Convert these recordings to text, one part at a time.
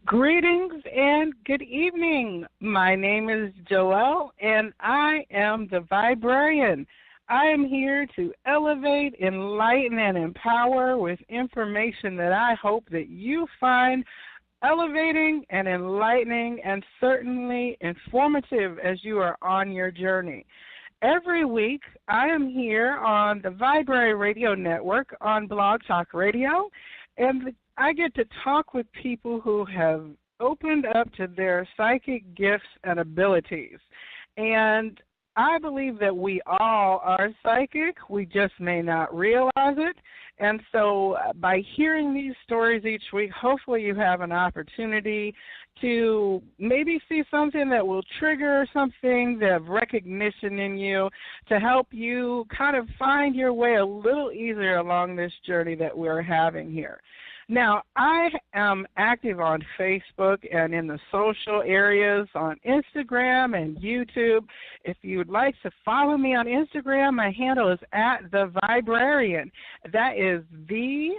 Greetings and good evening. My name is Joelle, and I am the Viberarian. I am here to elevate, enlighten, and empower with information that I hope that you find elevating and enlightening and certainly informative as you are on your journey. Every week, I am here on the Viberarian Radio Network on Blog Talk Radio, and I get to talk with people who have opened up to their psychic gifts and abilities. And I believe that we all are psychic. We just may not realize it. And so by hearing these stories each week, hopefully you have an opportunity to maybe see something that will trigger something of recognition in you to help you kind of find your way a little easier along this journey that we're having here. Now, I am active on Facebook and in the social areas on Instagram and YouTube. If you would like to follow me on Instagram, my handle is @theviberarian. That is VIBE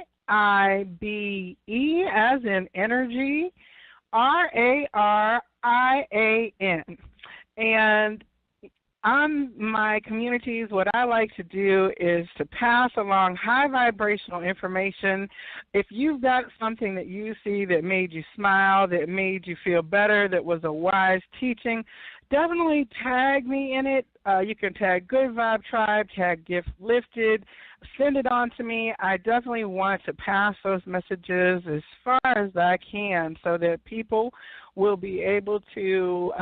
as in energy, RARIAN. And on my communities, what I like to do is to pass along high vibrational information. If you've got something that you see that made you smile, that made you feel better, that was a wise teaching, definitely tag me in it. You can tag Good Vibe Tribe, tag Gift Lifted, send it on to me. I definitely want to pass those messages as far as I can so that people will be able to,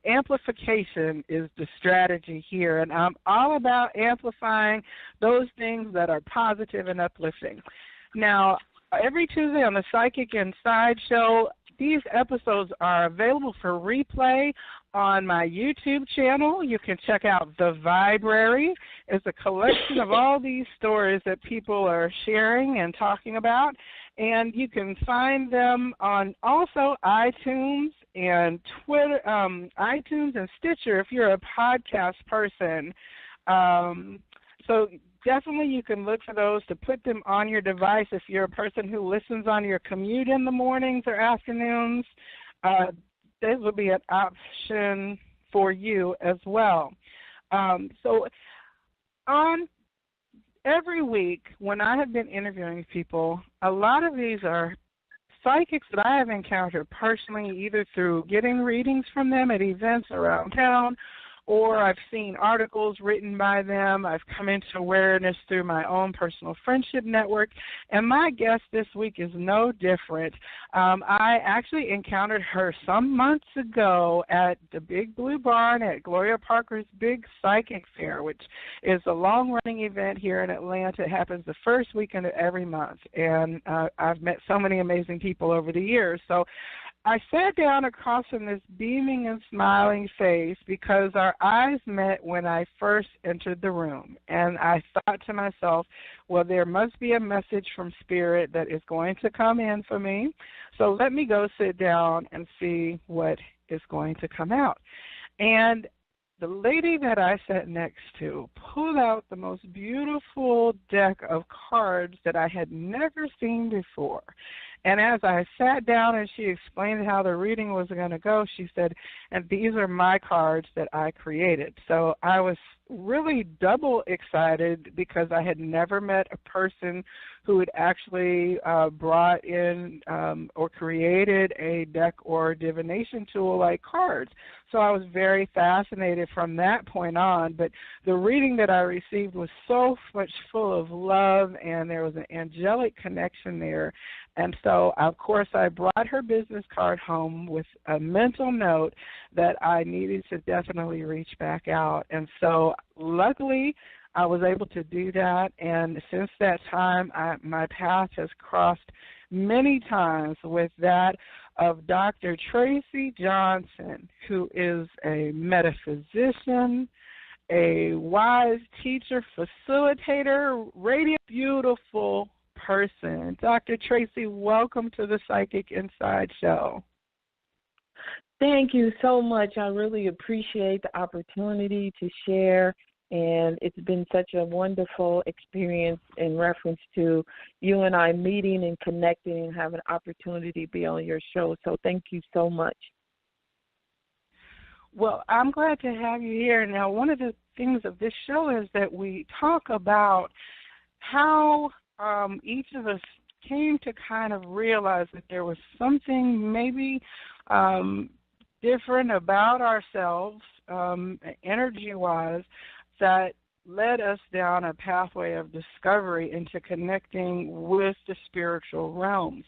amplification is the strategy here. And I'm all about amplifying those things that are positive and uplifting. Now, every Tuesday on the Psychic Inside Show, these episodes are available for replay on my YouTube channel. You can check out The Viberary. It's a collection of all these stories that people are sharing and talking about. And you can find them on also iTunes and Twitter, iTunes and Stitcher if you're a podcast person. So definitely you can look for those to put them on your device if you're a person who listens on your commute in the mornings or afternoons. This would be an option for you as well. So on every week when I have been interviewing people, a lot of these are psychics that I have encountered personally, either through getting readings from them at events around town, or I've seen articles written by them. I've come into awareness through my own personal friendship network, and my guest this week is no different. I actually encountered her some months ago at the Big Blue Barn at Gloria Parker's Big Psychic Fair, which is a long-running event here in Atlanta. It happens the first weekend of every month, and I've met so many amazing people over the years. So I sat down across from this beaming and smiling face because our eyes met when I first entered the room. And I thought to myself, well, there must be a message from Spirit that is going to come in for me. So let me go sit down and see what is going to come out. And the lady that I sat next to pulled out the most beautiful deck of cards that I had never seen before. And as I sat down and she explained how the reading was going to go, she said, and these are my cards that I created. So I was really double excited because I had never met a person who had actually brought in or created a deck or divination tool like cards. So I was very fascinated from that point on. But the reading that I received was so much full of love, and there was an angelic connection there. And so, of course, I brought her business card home with a mental note that I needed to definitely reach back out. And so, luckily, I was able to do that. And since that time, my path has crossed many times with that of Dr. Tracey Johnson, who is a metaphysician, a wise teacher, facilitator, radiant, beautiful person. Dr. Tracey, welcome to the Psychic Inside Show. Thank you so much. I really appreciate the opportunity to share And it's been such a wonderful experience in reference to you and I meeting and connecting and having an opportunity to be on your show. So thank you so much. Well, I'm glad to have you here. Now, one of the things of this show is that we talk about how each of us came to kind of realize that there was something maybe different about ourselves, energy-wise, that led us down a pathway of discovery into connecting with the spiritual realms.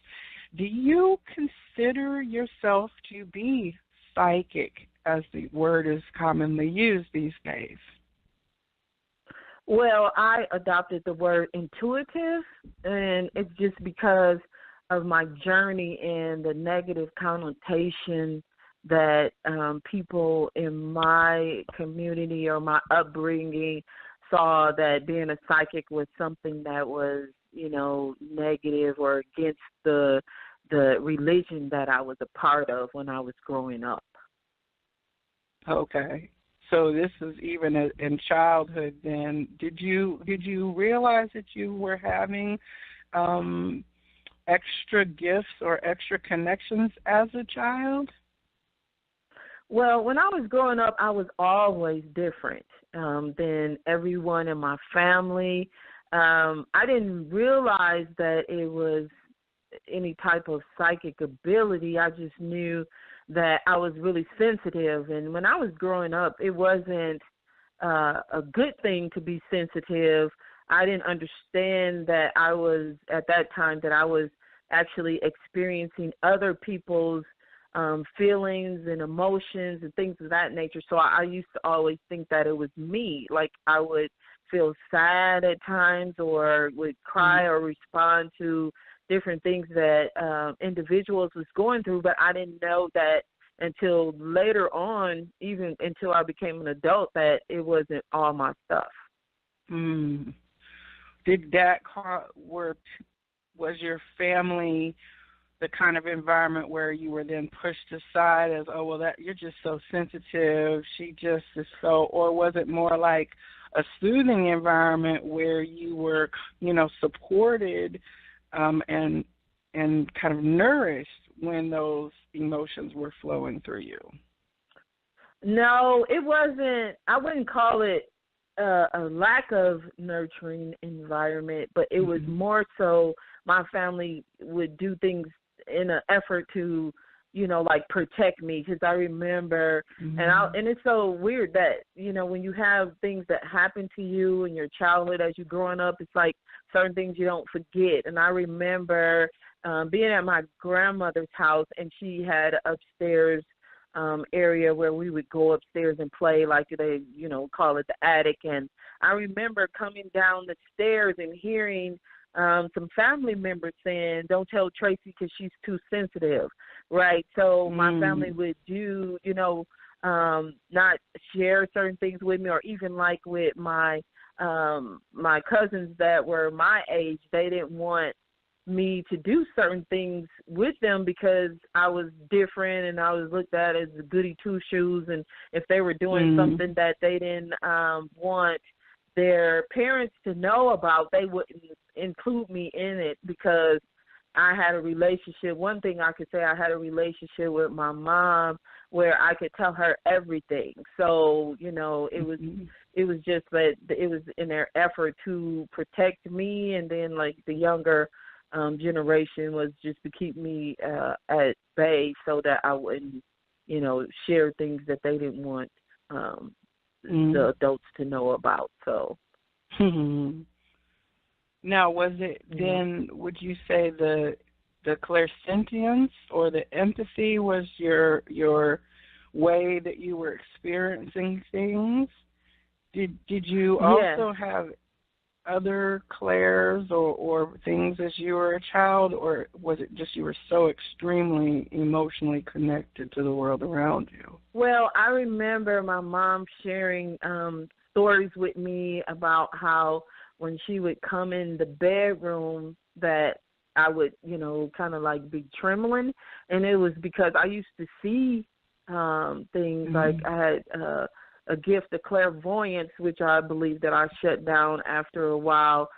Do you consider yourself to be psychic, as the word is commonly used these days? Well, I adopted the word intuitive, and it's just because of my journey and the negative connotation that people in my community or my upbringing saw, that being a psychic was something that was, negative or against the religion that I was a part of when I was growing up. Okay. So this is even in childhood then. Did you realize that you were having extra gifts or extra connections as a child? Well, when I was growing up, I was always different than everyone in my family. I didn't realize that it was any type of psychic ability. I just knew that I was really sensitive. And when I was growing up, it wasn't a good thing to be sensitive. I didn't understand that I was, at that time, that I was actually experiencing other people's feelings and emotions and things of that nature. So I used to always think that it was me. Like I would feel sad at times or would cry or respond to different things that individuals was going through, but I didn't know that until later on, even until I became an adult, that it wasn't all my stuff. Did that was your family the kind of environment where you were then pushed aside as, oh, well, that you're just so sensitive, she just is so, or was it more like a soothing environment where you were, supported and kind of nourished when those emotions were flowing through you? No, it wasn't. I wouldn't call it a lack of nurturing environment, but it was more so my family would do things in an effort to, like protect me, because I remember, and it's so weird that, when you have things that happen to you in your childhood as you're growing up, it's like certain things you don't forget. And I remember being at my grandmother's house, and she had an upstairs area where we would go upstairs and play, like they, call it the attic. And I remember coming down the stairs and hearing some family members saying, don't tell Tracey because she's too sensitive, right? So my family would do, not share certain things with me, or even like with my cousins that were my age, they didn't want me to do certain things with them because I was different and I was looked at as a goody two-shoes, and if they were doing something that they didn't want their parents to know about, they wouldn't include me in it because I had a relationship. One thing I could say, I had a relationship with my mom where I could tell her everything. So, it was just that it was in their effort to protect me, and then like the younger generation was just to keep me at bay so that I wouldn't, share things that they didn't want the adults to know about. So, now, was it then? Would you say the clairsentience or the empathy was your way that you were experiencing things? Did you also have other clairs or things as you were a child, or was it just you were so extremely emotionally connected to the world around you? Well, I remember my mom sharing stories with me about how when she would come in the bedroom that I would, kind of like be trembling, and it was because I used to see things like I had a gift of clairvoyance, which I believe that I shut down after a while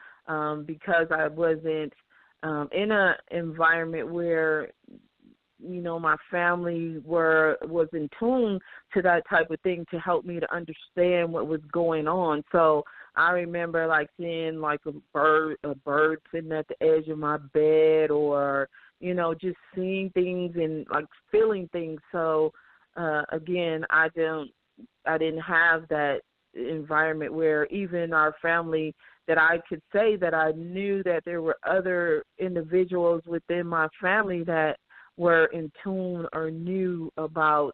because I wasn't in an environment where, you know, my family was in tune to that type of thing to help me to understand what was going on. So I remember like seeing like a bird sitting at the edge of my bed, or, you know, just seeing things and like feeling things. So again, I didn't have that environment where even our family, that I could say that I knew that there were other individuals within my family that were in tune or knew about,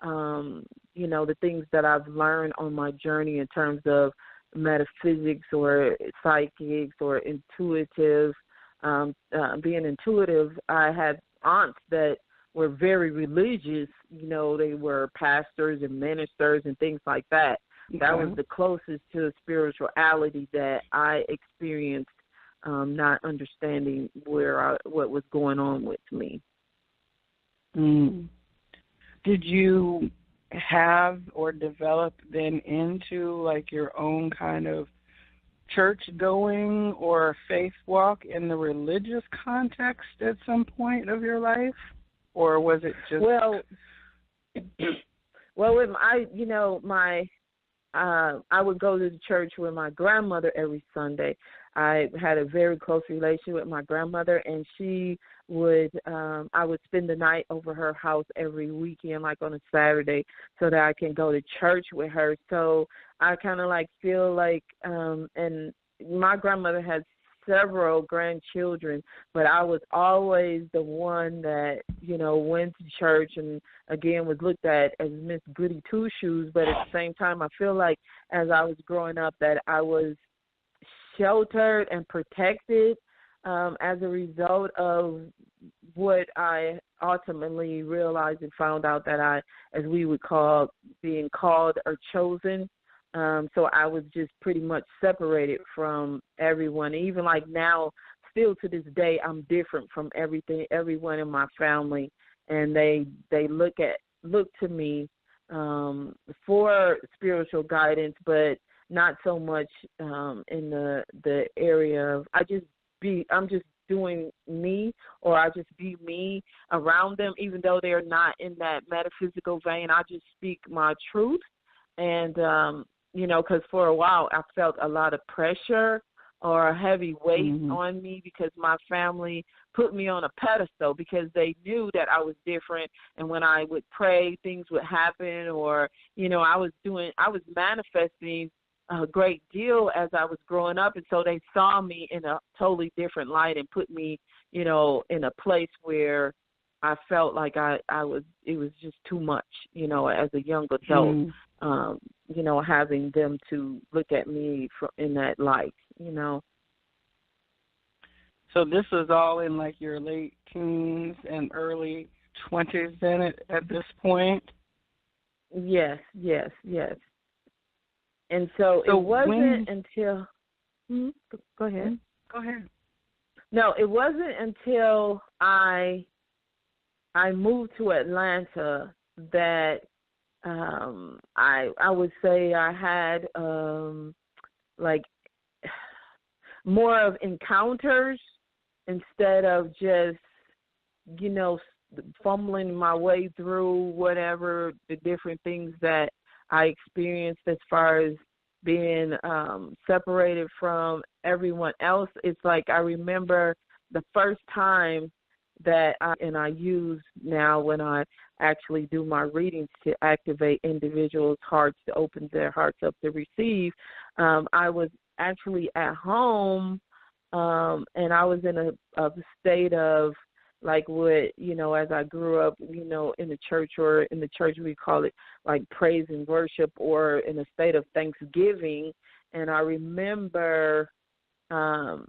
you know, the things that I've learned on my journey in terms of metaphysics or psychics or intuitive. Being intuitive, I had aunts that were very religious. You know, they were pastors and ministers and things like that. Okay. That was the closest to spirituality that I experienced, not understanding what was going on with me. Mm. Did you have or develop then into like your own kind of church going or faith walk in the religious context at some point of your life? Or was it just... Well, with I would go to the church with my grandmother every Sunday. I had a very close relationship with my grandmother, and she would, I would spend the night over her house every weekend, like on a Saturday, so that I can go to church with her. So I kind of like feel like, and my grandmother had several grandchildren, but I was always the one that, you know, went to church and, again, was looked at as Miss Goody Two-Shoes. But at the same time, I feel like as I was growing up that I was sheltered and protected as a result of what I ultimately realized and found out that I, as we would call, being called or chosen. So I was just pretty much separated from everyone. Even like now, still to this day, I'm different from everyone in my family, and they look to me for spiritual guidance, but not so much in the area of I'm just doing me, or I just be me around them, even though they're not in that metaphysical vein. I just speak my truth, and you know, because for a while I felt a lot of pressure or a heavy weight on me because my family put me on a pedestal because they knew that I was different. And when I would pray, things would happen, or, you know, I was manifesting a great deal as I was growing up. And so they saw me in a totally different light and put me, you know, in a place where I felt like it was just too much, you know, as a young adult. You know, having them to look at me in that light, you know. So this was all in like your late teens and early 20s then at this point? Yes. And so it wasn't until... Go ahead. Go ahead. No, it wasn't until I moved to Atlanta that I would say I had like more of encounters instead of just, you know, fumbling my way through whatever the different things that I experienced as far as being separated from everyone else. It's like I remember the first time that I use now when I actually do my readings to activate individuals' hearts, to open their hearts up to receive. I was actually at home, and I was in a state of like what, you know, as I grew up, you know, in the church, or in the church we call it like praise and worship, or in a state of thanksgiving. And I remember a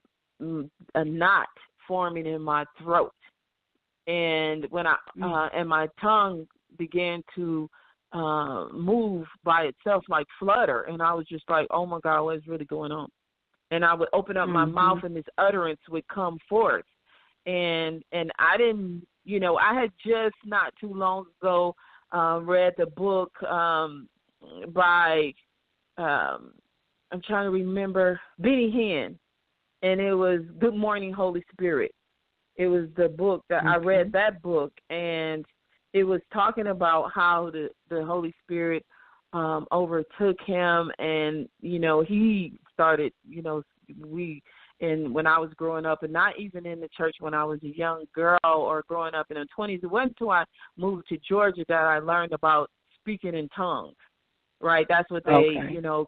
knot forming in my throat. And when and my tongue began to move by itself, like flutter, and I was just like, oh my God, what is really going on? And I would open up my mouth, and this utterance would come forth. And I didn't, you know, I had just not too long ago read the book by I'm trying to remember, Benny Hinn, and it was Good Morning Holy Spirit. It was the book that I read that book, and it was talking about how the Holy Spirit overtook him, and he started when I was growing up, and not even in the church when I was a young girl or growing up in the 20s. It wasn't until I moved to Georgia that I learned about speaking in tongues. Right, that's what they,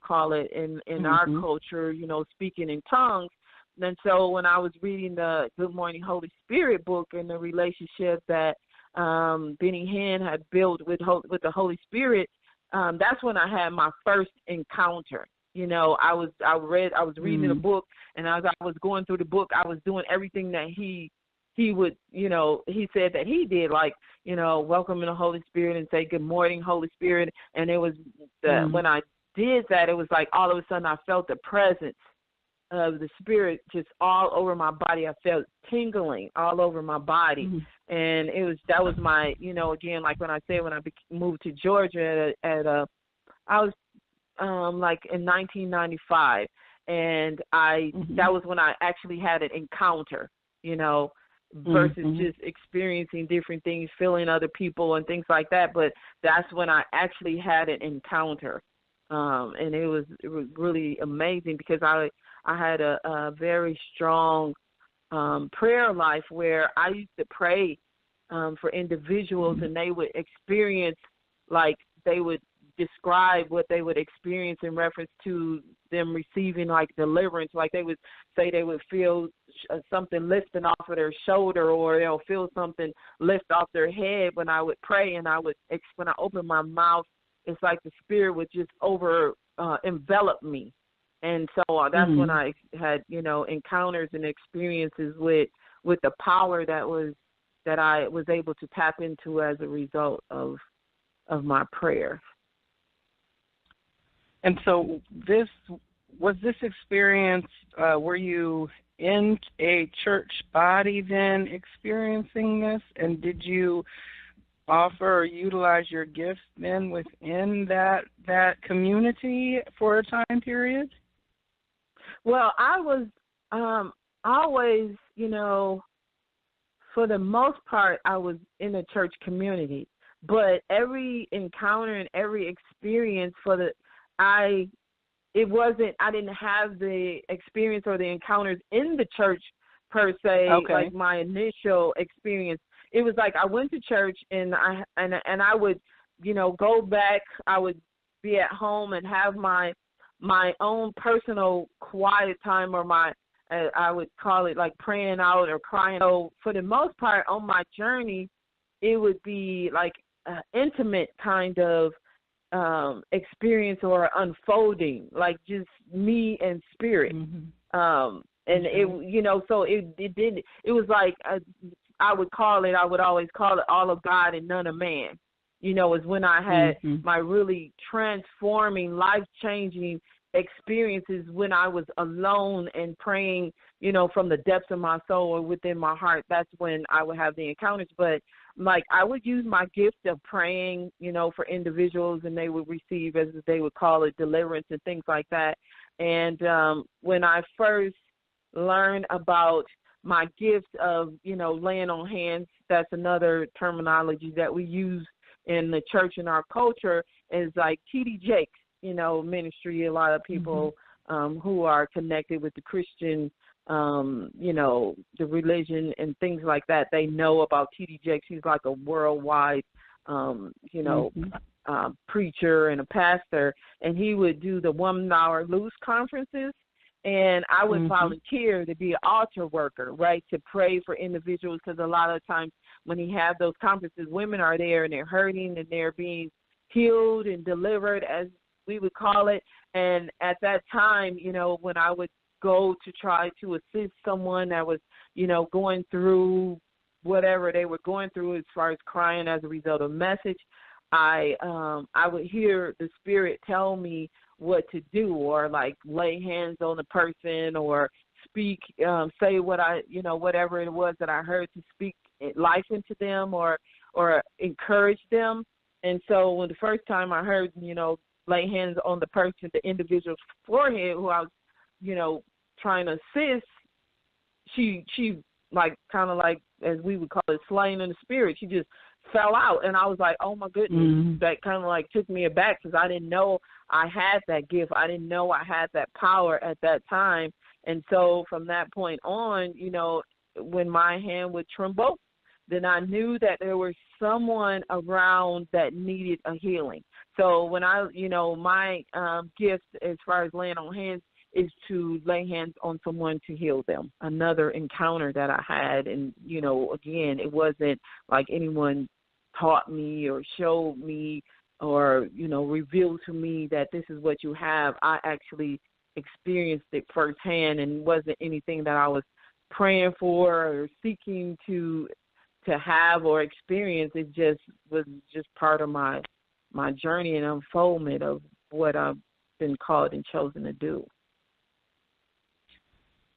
call it in our culture, speaking in tongues. And so when I was reading the Good Morning Holy Spirit book and the relationship that Benny Hinn had built with the Holy Spirit, that's when I had my first encounter. I was reading the book, and as I was going through the book, I was doing everything that he would, he said that he did, like, welcome in the Holy Spirit and say, good morning, Holy Spirit. And it was when I did that, it was like all of a sudden I felt the presence of the Spirit just all over my body. I felt tingling all over my body. And that was my, again, like when I said, when I moved to Georgia I was like in 1995. And that was when I actually had an encounter, versus just experiencing different things, feeling other people and things like that. But that's when I actually had an encounter. And it was really amazing because I had a very strong prayer life where I used to pray for individuals, and they would experience, like they would describe what they would experience in reference to them receiving like deliverance. Like they would say they would feel something lifting off of their shoulder, or they'll feel something lift off their head when I would pray. And when I opened my mouth, it's like the Spirit would just envelop me. And so that's when I had, encounters and experiences with the power that I was able to tap into as a result of my prayer. And so was this experience, were you in a church body then experiencing this? And did you offer or utilize your gifts then within that community for a time period? Well, I was always, for the most part, I was in a church community. But every encounter and every experience I didn't have the experience or the encounters in the church per se, like my initial experience. It was like I went to church and I would, go back. I would be at home and have my own personal quiet time, or I would call it like praying out or crying. So for the most part on my journey, it would be like an intimate kind of experience or unfolding, like just me and Spirit. And it, so it didn't. It was like I would always call it all of God and none of man. Is when I had my really transforming, life-changing experiences when I was alone and praying, from the depths of my soul or within my heart. That's when I would have the encounters. But like I would use my gift of praying, for individuals, and they would receive, as they would call it, deliverance and things like that. And when I first learned about my gift of, laying on hands, that's another terminology that we use in the church in our culture, is like T.D. Jakes, ministry. A lot of people who are connected with the Christian, the religion and things like that, they know about T.D. Jakes. He's like a worldwide, preacher and a pastor, and he would do the 1 hour loose conferences. And I would volunteer to be an altar worker, right, to pray for individuals, because a lot of times when he had those conferences, women are there and they're hurting and they're being healed and delivered, as we would call it. And at that time, when I would go to try to assist someone that was, going through whatever they were going through as far as crying as a result of message, I would hear the Spirit tell me what to do, or like lay hands on the person, or speak, say what whatever it was that I heard, to speak life into them or encourage them. And so when the first time I heard, lay hands on the individual's forehead who I was, trying to assist, she like kind of like, as we would call it, slain in the spirit. She just fell out, and I was like, oh my goodness. Mm-hmm. That kind of like took me aback because I didn't know I had that gift. I didn't know I had that power at that time. And so from that point on, when my hand would tremble, then I knew that there was someone around that needed a healing. So when my gift as far as laying on hands is to lay hands on someone to heal them. Another encounter that I had, and, again, it wasn't like anyone taught me or showed me or, revealed to me that this is what you have. I actually experienced it firsthand, and it wasn't anything that I was praying for or seeking to have or experience. It just was just part of my journey and unfoldment of what I've been called and chosen to do.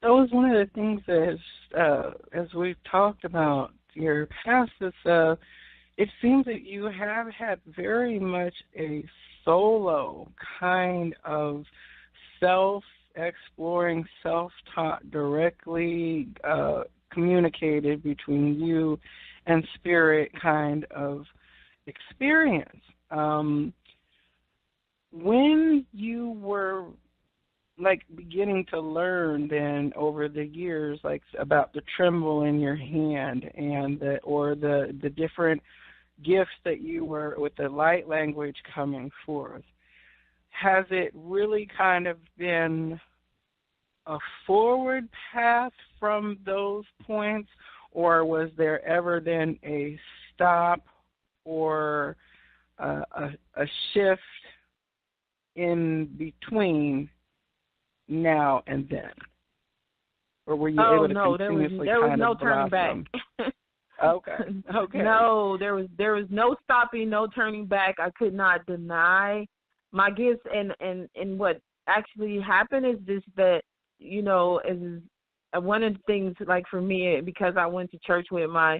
That was one of the things that, as we've talked about your past, it seems that you have had very much a solo kind of self-exploring, self-taught, directly communicated between you and spirit kind of experience. When you were like beginning to learn then over the years, like about the tremble in your hand and the different gifts that you were with the light language coming forth, has it really kind of been a forward path from those points, or was there ever then a stop or a shift in between now and then? Or were you able to continuously there was kind no of turning back. Okay. No, there was no stopping, no turning back. I could not deny my gifts, and what actually happened is this, that, is one of the things, like for me, because I went to church with my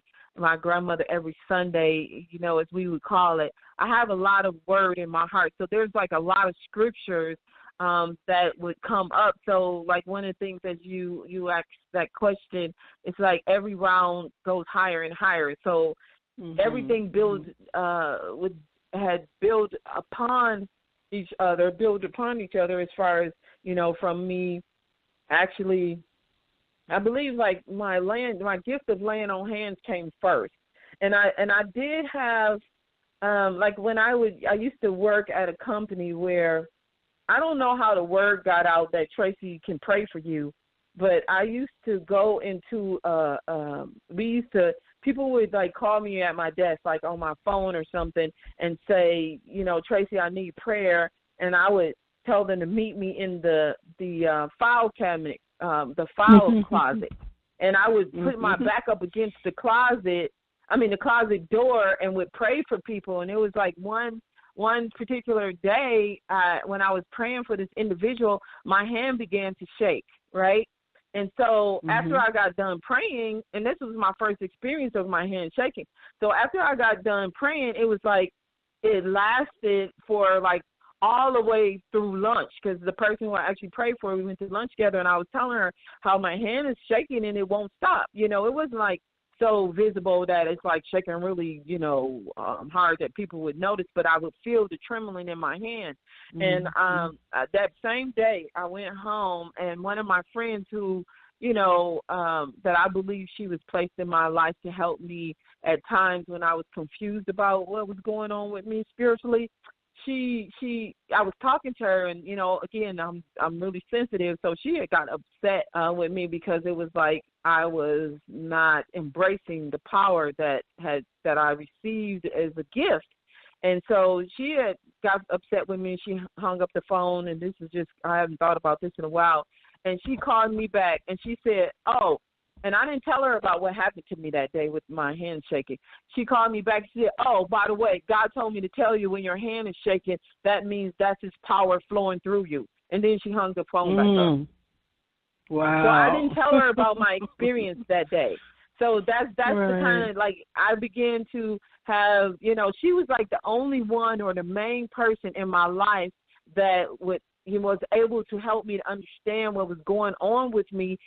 grandmother every Sunday, as we would call it, I have a lot of word in my heart. So there's like a lot of scriptures that would come up. So like one of the things that you asked that question, it's like every round goes higher and higher. So everything had built upon each other as far as, from me actually, I believe like my gift of laying on hands came first. And I did have, like when I used to work at a company where, I don't know how the word got out that Tracey can pray for you, but I used to go into, people would like call me at my desk, like on my phone or something, and say, Tracey, I need prayer. And I would tell them to meet me in the file cabinet, the file closet. And I would put my back up against the closet door, and would pray for people. And it was like one particular day when I was praying for this individual, my hand began to shake, right? And so after I got done praying, and this was my first experience of my hand shaking. So after I got done praying, it was like it lasted for like all the way through lunch, because the person who I actually prayed for, we went to lunch together, and I was telling her how my hand is shaking and it won't stop. It wasn't like so visible that it's like shaking really, hard that people would notice, but I would feel the trembling in my hand. And that same day I went home, and one of my friends who, that I believe she was placed in my life to help me at times when I was confused about what was going on with me spiritually, I was talking to her, and, again, I'm really sensitive. So she had got upset with me because it was like I was not embracing the power that I received as a gift. And so she had got upset with me. She hung up the phone, and this is just, I haven't thought about this in a while. And she called me back, and she said, and I didn't tell her about what happened to me that day with my hand shaking. She called me back and said, by the way, God told me to tell you when your hand is shaking, that means that's his power flowing through you. And then she hung the phone back up. Wow. So I didn't tell her about my experience that day. So that's Right. the kind of, like, I began to have, she was like the only one or the main person in my life that was able to help me to understand what was going on with me.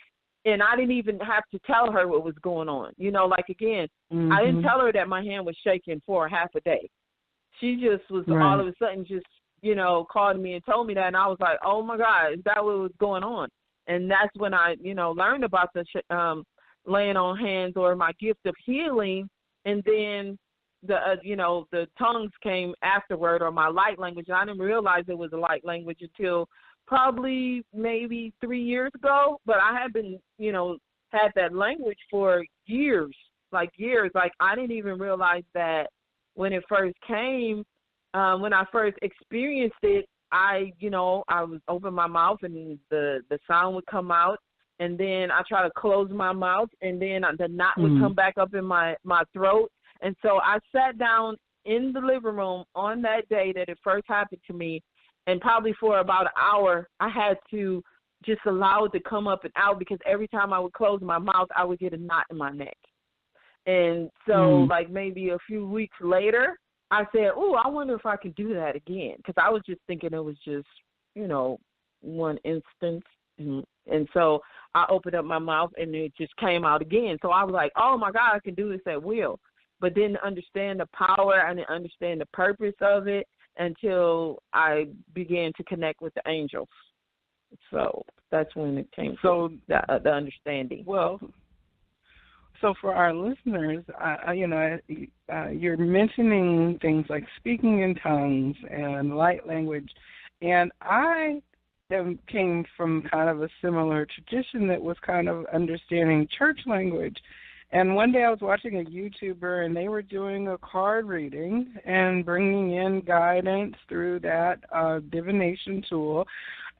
And I didn't even have to tell her what was going on. Like, again, I didn't tell her that my hand was shaking for half a day. She just was all of a sudden just, called me and told me that. And I was like, oh, my God, is that what was going on? And that's when I, learned about the laying on hands or my gift of healing. And then the tongues came afterward, or my light language. And I didn't realize it was a light language until probably maybe 3 years ago. But I had been, had that language for years. Like, I didn't even realize that when it first came, when I first experienced it, I was open my mouth and the sound would come out. And then I try to close my mouth, and then the knot would come back up in my throat. And so I sat down in the living room on that day that it first happened to me, and probably for about an hour, I had to just allow it to come up and out, because every time I would close my mouth, I would get a knot in my neck. And so like maybe a few weeks later, I said, oh, I wonder if I could do that again, because I was just thinking it was just, one instance. And so I opened up my mouth, and it just came out again. So I was like, oh, my God, I can do this at will. But didn't understand the power. I didn't understand the purpose of it until I began to connect with the angels. So that's when it came to the understanding. Well, so for our listeners, you're mentioning things like speaking in tongues and light language, and I came from kind of a similar tradition that was kind of understanding church language. And one day I was watching a YouTuber, and they were doing a card reading and bringing in guidance through that divination tool.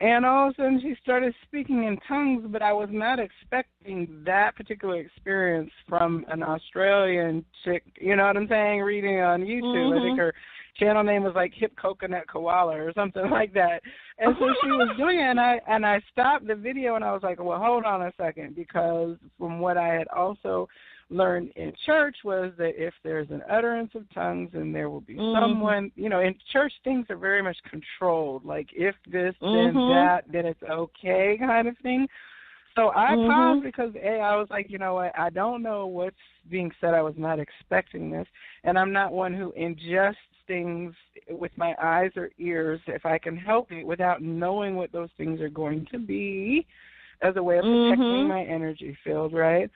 And all of a sudden she started speaking in tongues, but I was not expecting that particular experience from an Australian chick, you know what I'm saying, reading on YouTube. I think her channel name was like Hip Coconut Koala or something like that. And so she was doing it, and I stopped the video, and I was like, well, hold on a second, because from what I had also learned in church was that if there's an utterance of tongues, and there will be someone, in church things are very much controlled, like if this, then that, then it's okay kind of thing. So I paused because, I was like, you know what, I don't know what's being said. I was not expecting this, and I'm not one who ingests things with my eyes or ears, if I can help it, without knowing what those things are going to be as a way of protecting my energy field, right?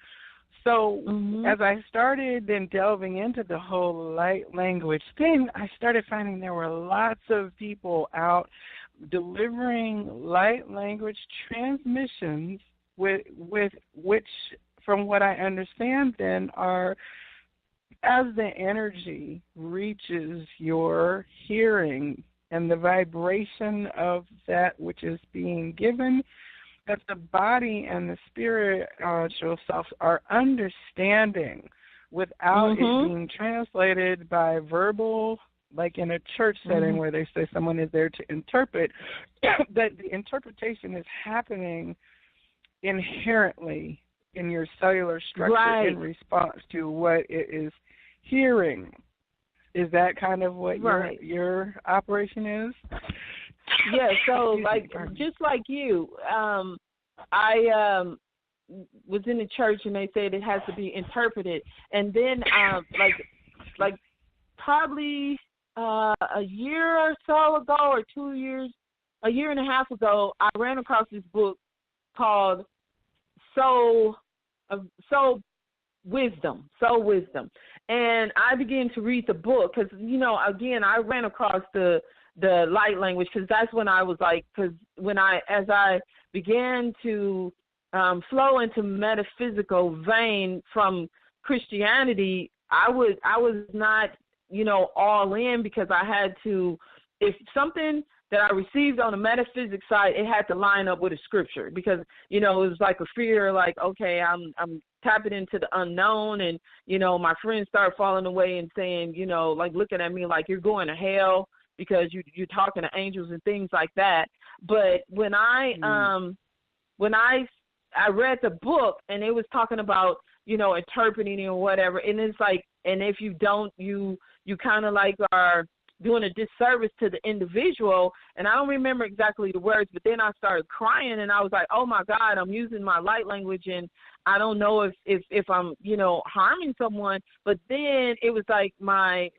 So as I started then delving into the whole light language thing, I started finding there were lots of people out delivering light language transmissions with which, from what I understand then, are as the energy reaches your hearing and the vibration of that which is being given, that the body and the spiritual self are understanding without it being translated by verbal, like in a church setting where they say someone is there to interpret, that the interpretation is happening inherently in your cellular structure in response to what it is hearing. Is that kind of what your operation is? Yeah, so just like you, I was in the church, and they said it has to be interpreted. And then like probably a year or so ago, or 2 years, a year and a half ago, I ran across this book called Soul Wisdom. And I began to read the book because, again, I ran across the light language, because that's when I was like, because as I began to flow into metaphysical vein from Christianity, I was not, all in, because I had to, if something that I received on the metaphysics side, it had to line up with a scripture, because, it was like a fear, like, okay, I'm tapping into the unknown, and, my friends start falling away and saying, like looking at me like you're going to hell because you're talking to angels and things like that. But when I read the book, and it was talking about interpreting or whatever. And it's like, and if you don't, you kind of like are doing a disservice to the individual. And I don't remember exactly the words, but then I started crying, and I was like, oh my God, I'm using my light language, and I don't know if I'm, harming someone. But then it was like my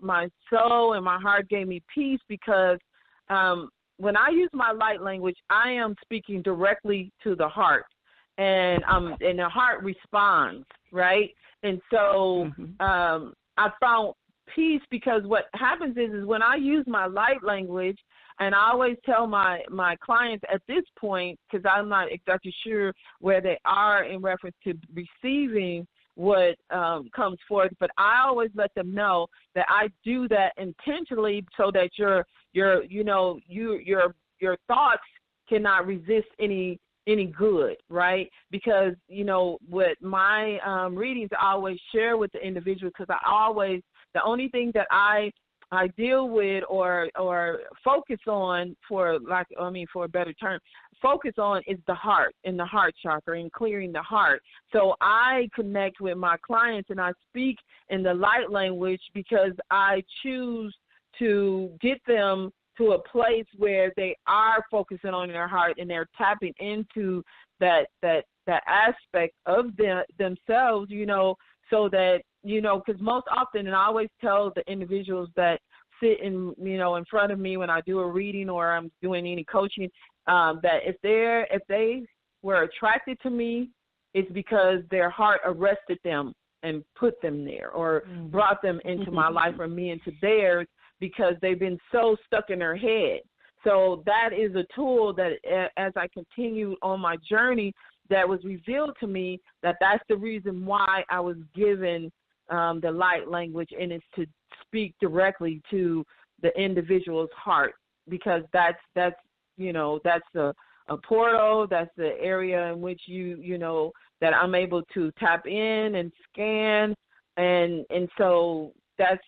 soul and my heart gave me peace, because when I use my light language, I am speaking directly to the heart, and the heart responds, right? And so I found peace, because what happens is when I use my light language, and I always tell my clients at this point, because I'm not exactly sure where they are in reference to receiving what comes forth, but I always let them know that I do that intentionally, so that your thoughts cannot resist any good, right? Because with my readings, I always share with the individual, because the only thing that I deal with or focus on, for a better term, focus on is the heart, and the heart chakra, and clearing the heart. So I connect with my clients, and I speak in the light language, because I choose to get them to a place where they are focusing on their heart, and they're tapping into that aspect of themselves, so that, because most often, and I always tell the individuals that sit in front of me when I do a reading or I'm doing any coaching, that if they were attracted to me, it's because their heart arrested them and put them there, or brought them into my life, or me into theirs, because they've been so stuck in their head. So that is a tool that, as I continue on my journey, that was revealed to me, that's the reason why I was given the light language, and it's to speak directly to the individual's heart, because that's a portal, that's the area in which that I'm able to tap in and scan, and so that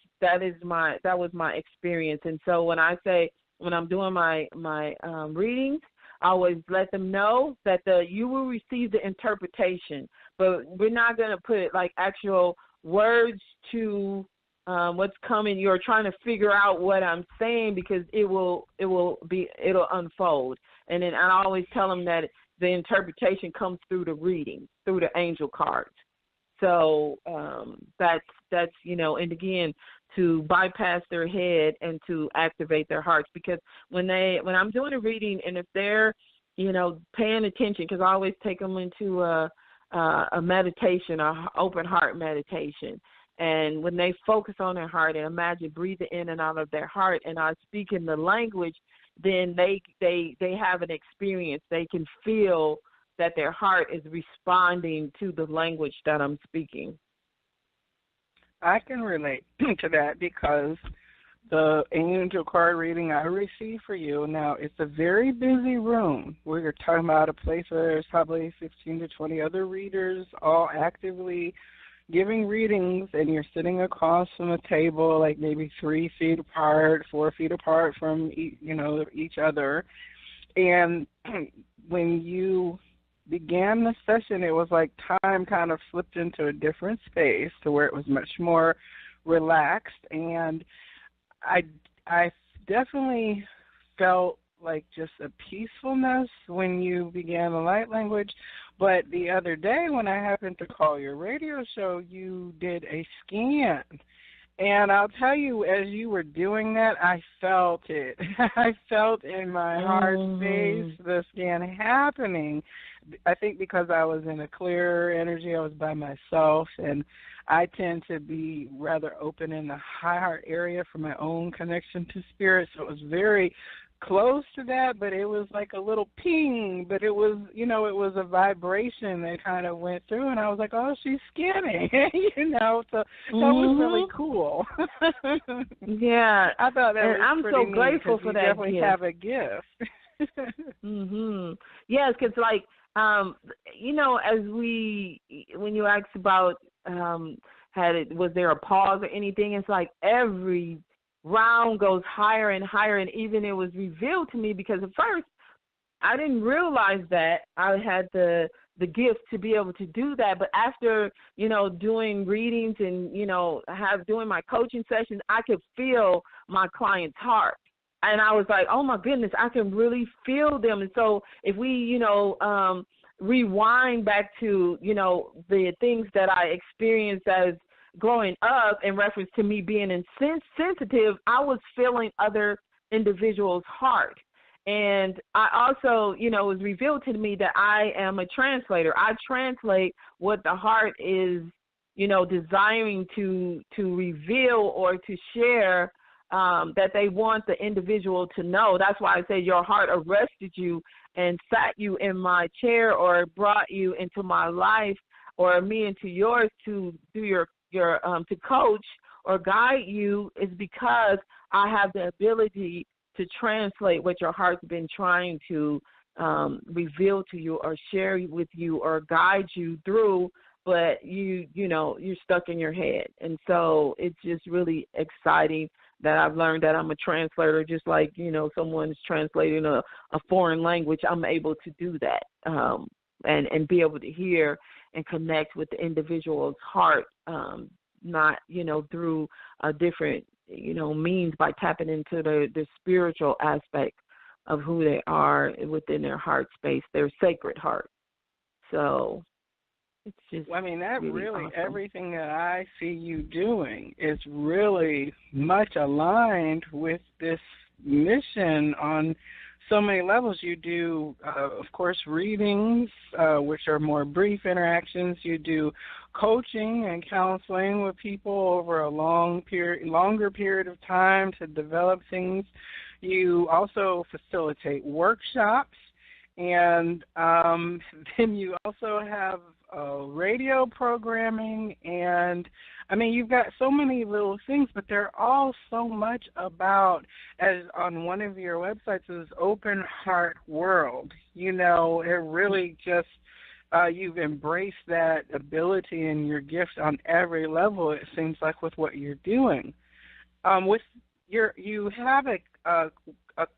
was my experience. And so when I'm doing my readings, I always let them know that you will receive the interpretation, but we're not going to put like actual words to what's coming. You're trying to figure out what I'm saying, because it'll unfold. And then I always tell them that the interpretation comes through the reading, through the angel cards. So that's and again, to bypass their head and to activate their hearts, because when I'm doing a reading, and if they're paying attention, because I always take them into a meditation, a open heart meditation, and when they focus on their heart and imagine breathing in and out of their heart, and I speak in the language, then they have an experience. They can feel that their heart is responding to the language that I'm speaking. I can relate to that, because the angel card reading I received for you, now it's a very busy room. We're talking about a place where there's probably 15 to 20 other readers, all actively giving readings, and you're sitting across from a table, like maybe 3 feet apart, 4 feet apart from each other. And when you began the session, it was like time kind of slipped into a different space, to where it was much more relaxed, and I definitely felt like just a peacefulness when you began the light language. But the other day, when I happened to call your radio show, you did a scan. And I'll tell you, as you were doing that, I felt it. I felt in my heart space the scan happening. I think because I was in a clear energy, I was by myself, and I tend to be rather open in the high heart area for my own connection to spirit. So it was very close to that, but it was like a little ping, but it was, it was a vibration that kind of went through, and I was like, oh, she's scanning, so that was really cool. Yeah. I thought that was I'm pretty so neat, grateful for you that definitely gift. have a gift. Yes, because like, as when you asked about was there a pause or anything, it's like every round goes higher and higher, and even it was revealed to me, because at first I didn't realize that I had the the gift to be able to do that. But after, doing readings and, doing my coaching sessions, I could feel my client's heart. And I was like, oh, my goodness, I can really feel them. And so if we, rewind back to, the things that I experienced as growing up in reference to me being insensitive, I was feeling other individuals' heart. And I also, it was revealed to me that I am a translator. I translate what the heart is, desiring to reveal or to share, that they want the individual to know. That's why I say your heart arrested you and sat you in my chair or brought you into my life or me into yours to do your to coach or guide you, is because I have the ability to translate what your heart's been trying to reveal to you or share with you or guide you through, but you're stuck in your head. And so it's just really exciting that I've learned that I'm a translator, just like, someone's translating a foreign language. I'm able to do that and be able to hear and connect with the individual's heart, not, through a different, means, by tapping into the spiritual aspect of who they are within their heart space, their sacred heart. So it's just, that really awesome. Everything that I see you doing is really much aligned with this mission on so many levels. You do, of course, readings, which are more brief interactions. You do coaching and counseling with people over a longer period of time to develop things. You also facilitate workshops, and then you also have radio programming, and you've got so many little things, but they're all so much about, as on one of your websites, is Open Heart World. It really just, you've embraced that ability and your gift on every level, it seems like, with what you're doing. You have a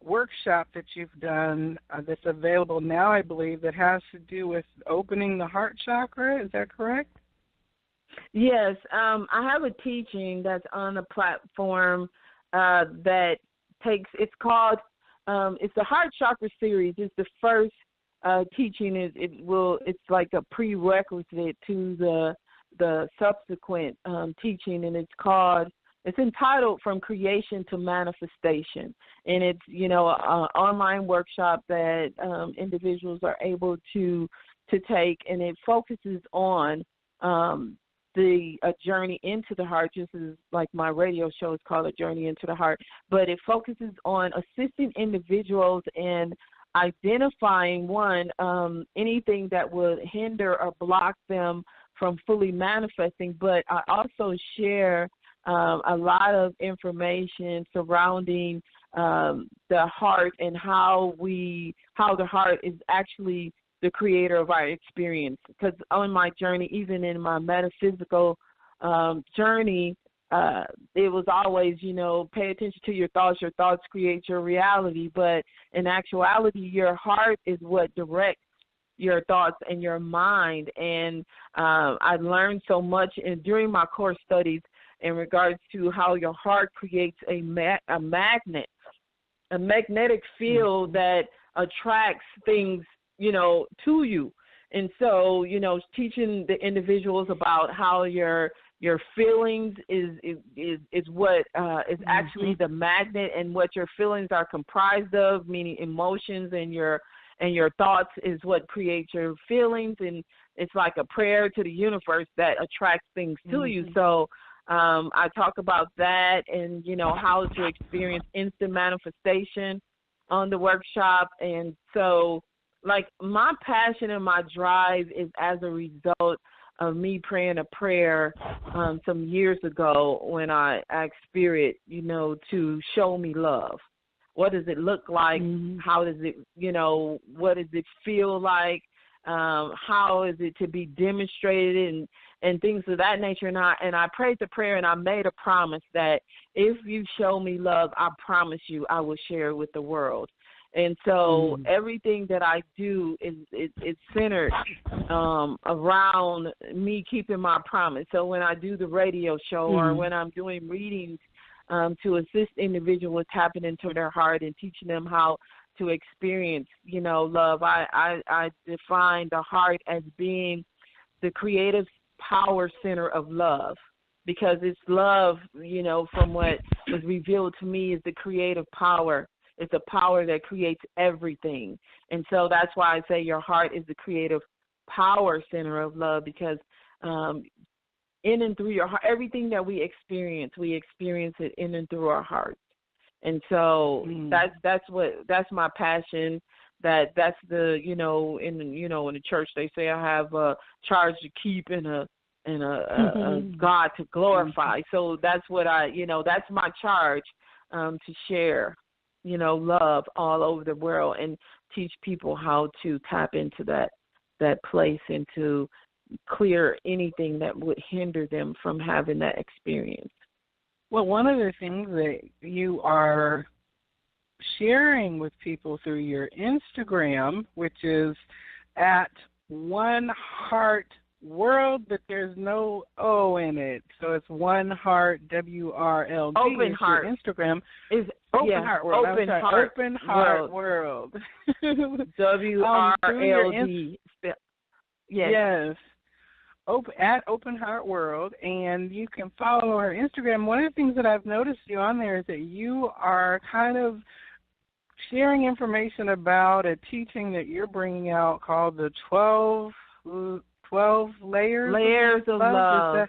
workshop that you've done that's available now, I believe, that has to do with opening the heart chakra. Is that correct? Yes. I have a teaching that's on the platform that it's called, it's the Heart Chakra series. It's the first teaching. It's like a prerequisite to the subsequent teaching, and it's entitled From Creation to Manifestation, and it's, an online workshop that individuals are able to take, and it focuses on the journey into the heart, just as like my radio show is called A Journey into the Heart, but it focuses on assisting individuals in identifying, anything that would hinder or block them from fully manifesting, but I also share a lot of information surrounding the heart and how the heart is actually the creator of our experience. Because on my journey, even in my metaphysical journey, it was always, pay attention to your thoughts create your reality. But in actuality, your heart is what directs your thoughts and your mind. And I learned so much during my course studies in regards to how your heart creates a magnetic field that attracts things, to you. And so, teaching the individuals about how your feelings is what is actually the magnet, and what your feelings are comprised of, meaning emotions, and your thoughts is what creates your feelings. And it's like a prayer to the universe that attracts things to you. So I talk about that, and, how to experience instant manifestation on the workshop. And so, like, my passion and my drive is as a result of me praying a prayer some years ago when I asked Spirit, to show me love. What does it look like? How does it, what does it feel like? How is it to be demonstrated, and things of that nature. And I prayed the prayer, and I made a promise that if you show me love, I promise you I will share it with the world. And so everything that I do is centered around me keeping my promise. So when I do the radio show or when I'm doing readings to assist individuals tapping into their heart and teaching them how to experience, love, I define the heart as being the creative power center of love, because it's love, from what was revealed to me, is the creative power. It's a power that creates everything. And so that's why I say your heart is the creative power center of love, because in and through your heart, everything that we experience it in and through our hearts. And so that's my passion. That's the, in the church they say I have a charge to keep and a God to glorify. So that's what that's my charge, to share, love all over the world and teach people how to tap into that place and to clear anything that would hinder them from having that experience. Well, one of the things that you are sharing with people through your Instagram, which is at One Heart World, but there's no O in it, so it's One Heart, WRLD. Open Heart. Your Instagram is Open Heart World. Open Heart World. WRLD. Yes. At Open Heart World, and you can follow her Instagram. One of the things that I've noticed you on there is that you are kind of sharing information about a teaching that you're bringing out called the 12 layers of love.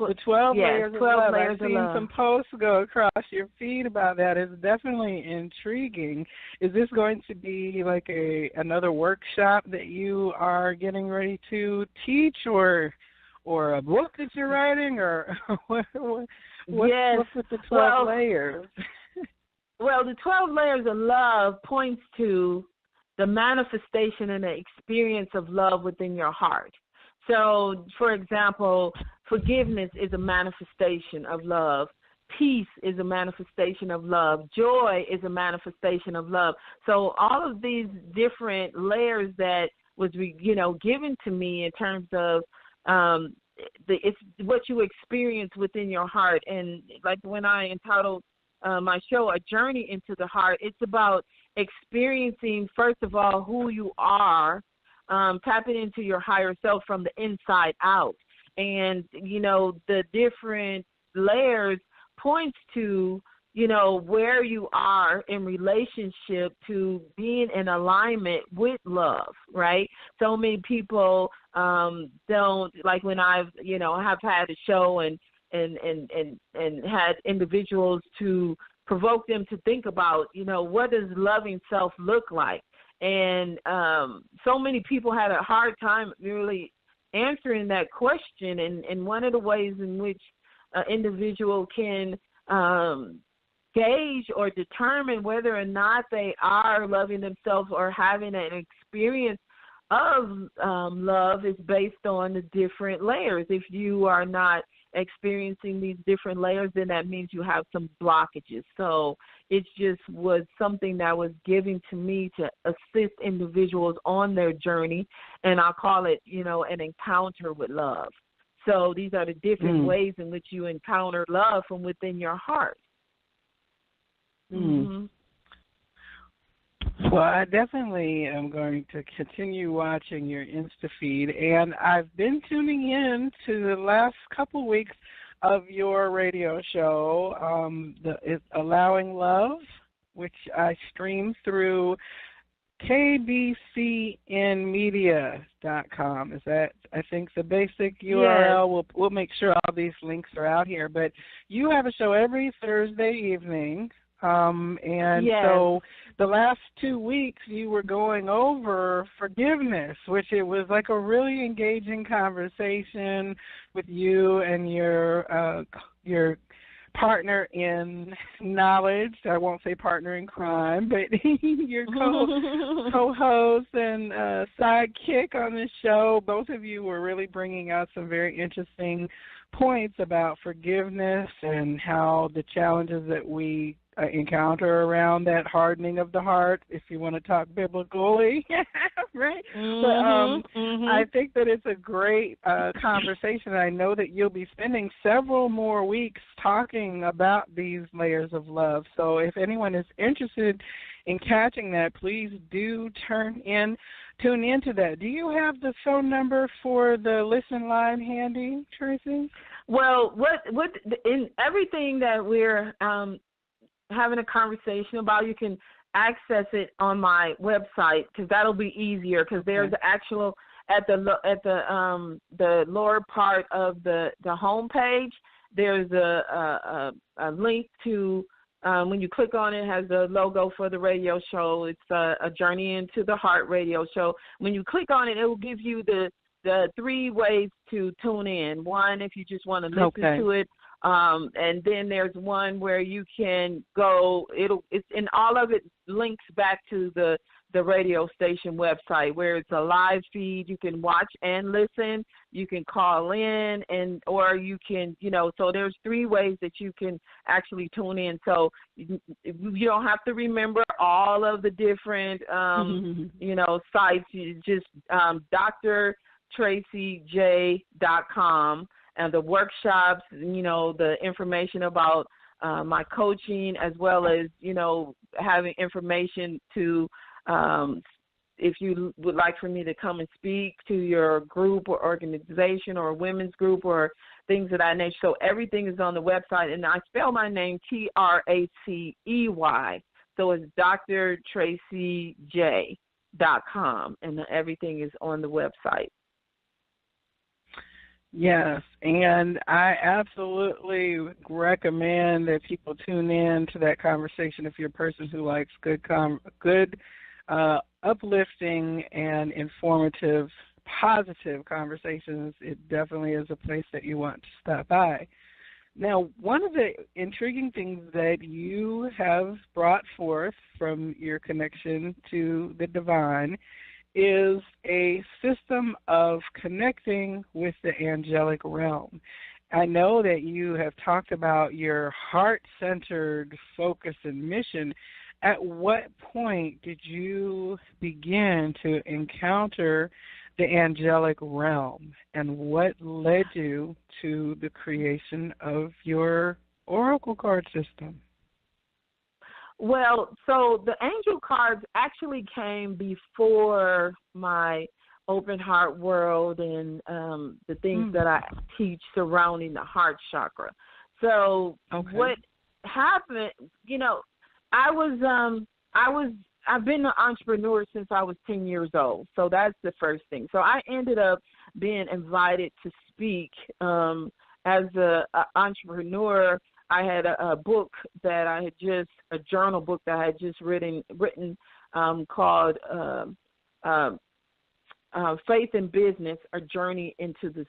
The 12 layers of love. I've seen some posts go across your feed about that. It's definitely intriguing. Is this going to be like another workshop that you are getting ready to teach, or a book that you're writing, or what's with the 12 layers? Well, the 12 layers of love points to the manifestation and the experience of love within your heart. So, for example, forgiveness is a manifestation of love. Peace is a manifestation of love. Joy is a manifestation of love. So all of these different layers that was, given to me in terms of it's what you experience within your heart. And like when I entitled my show, A Journey into the Heart, it's about experiencing, first of all, who you are, tapping into your higher self from the inside out. And, the different layers points to, where you are in relationship to being in alignment with love, right? So many people don't, like when I've, have had a show and had individuals to provoke them to think about, what does loving self look like? And so many people had a hard time really answering that question. And one of the ways in which an individual can gauge or determine whether or not they are loving themselves or having an experience of love is based on the different layers. If you are not experiencing these different layers, then that means you have some blockages. So it just was something that was given to me to assist individuals on their journey, and I'll call it, an encounter with love. So these are the different ways in which you encounter love from within your heart. Well, I definitely am going to continue watching your Insta feed, and I've been tuning in to the last couple weeks of your radio show, it's Allowing Love, which I stream through kbcnmedia.com. Is that, I think, the basic URL? Yes. We'll make sure all these links are out here. But you have a show every Thursday evening. So the last 2 weeks you were going over forgiveness, which it was like a really engaging conversation with you and your partner in knowledge. I won't say partner in crime, but your co-host and sidekick on this show. Both of you were really bringing out some very interesting points about forgiveness and how the challenges that we encounter around that hardening of the heart, if you want to talk biblically, right? But I think that it's a great conversation. I know that you'll be spending several more weeks talking about these layers of love. So if anyone is interested in catching that, please do tune into that. Do you have the phone number for the listen line handy, Tracey? Well, what in everything that we're having a conversation about, you can access it on my website, because that'll be easier, because there's actual at the lower part of the home page, there's a link to, when you click on it, it has the logo for the radio show. It's a Journey into the Heart radio show. When you click on it, it will give you the 3 ways to tune in. One, if you just want to listen to it. And then there's one where you can go. And all of it links back to the radio station website, where it's a live feed. You can watch and listen. You can call in, or you can, so there's 3 ways that you can actually tune in. So you don't have to remember all of the different, sites. You just drtraceyj.com. And the workshops, the information about my coaching, as well as, having information to, if you would like for me to come and speak to your group or organization or women's group or things of that nature. So everything is on the website. And I spell my name Tracey. So it's drtraceyj.com. And everything is on the website. Yes, and I absolutely recommend that people tune in to that conversation if you're a person who likes good uplifting and informative, positive conversations. It definitely is a place that you want to stop by. Now, one of the intriguing things that you have brought forth from your connection to the divine is a system of connecting with the angelic realm. I know that you have talked about your heart-centered focus and mission. At what point did you begin to encounter the angelic realm, and what led you to the creation of your oracle card system? Well, so the angel cards actually came before my open heart world and the things that I teach surrounding the heart chakra. So what happened, I've been an entrepreneur since I was 10 years old. So that's the first thing. So I ended up being invited to speak as an entrepreneur. I had a book that I had a journal book that I had just written called Faith in Business, A Journey into the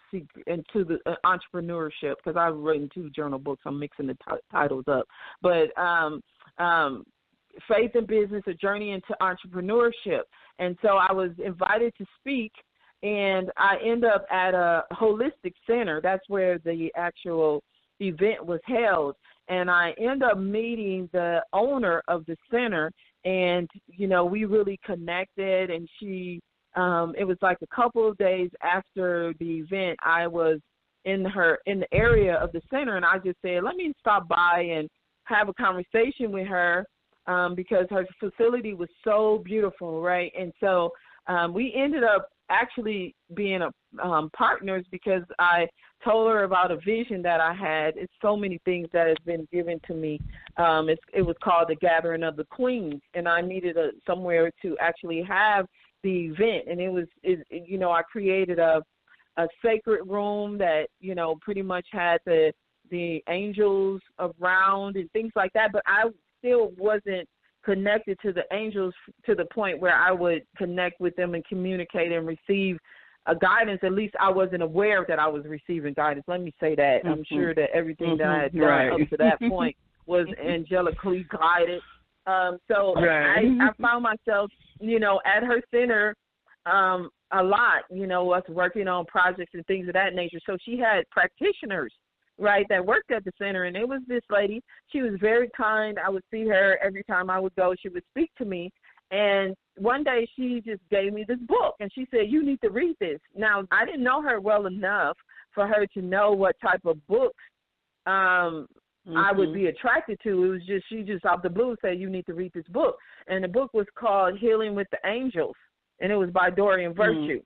Entrepreneurship, because I've written 2 journal books. I'm mixing the titles up. But Faith in Business, A Journey into Entrepreneurship. And so I was invited to speak, and I end up at a holistic center. That's where the actual event was held, and I end up meeting the owner of the center, and we really connected. And she it was like a couple of days after the event, I was in the area of the center, and I just said, let me stop by and have a conversation with her, because her facility was so beautiful, right? And so we ended up actually being partners, because I told her about a vision that I had. It's so many things that has been given to me. It was called the Gathering of the Queens, and I needed somewhere to actually have the event. And I created a sacred room that pretty much had the angels around and things like that. But I still wasn't connected to the angels to the point where I would connect with them and communicate and receive a guidance. At least I wasn't aware that I was receiving guidance. Let me say that. I'm sure that everything that I had done up to that point was angelically guided. I found myself, at her center a lot, us working on projects and things of that nature. So she had practitioners right, that worked at the center, and it was this lady. She was very kind. I would see her every time I would go. She would speak to me, and one day she just gave me this book, and she said, you need to read this. Now, I didn't know her well enough for her to know what type of books I would be attracted to. It was just, she just out the blue said, you need to read this book. And the book was called Healing with the Angels, and it was by Dorian Virtue.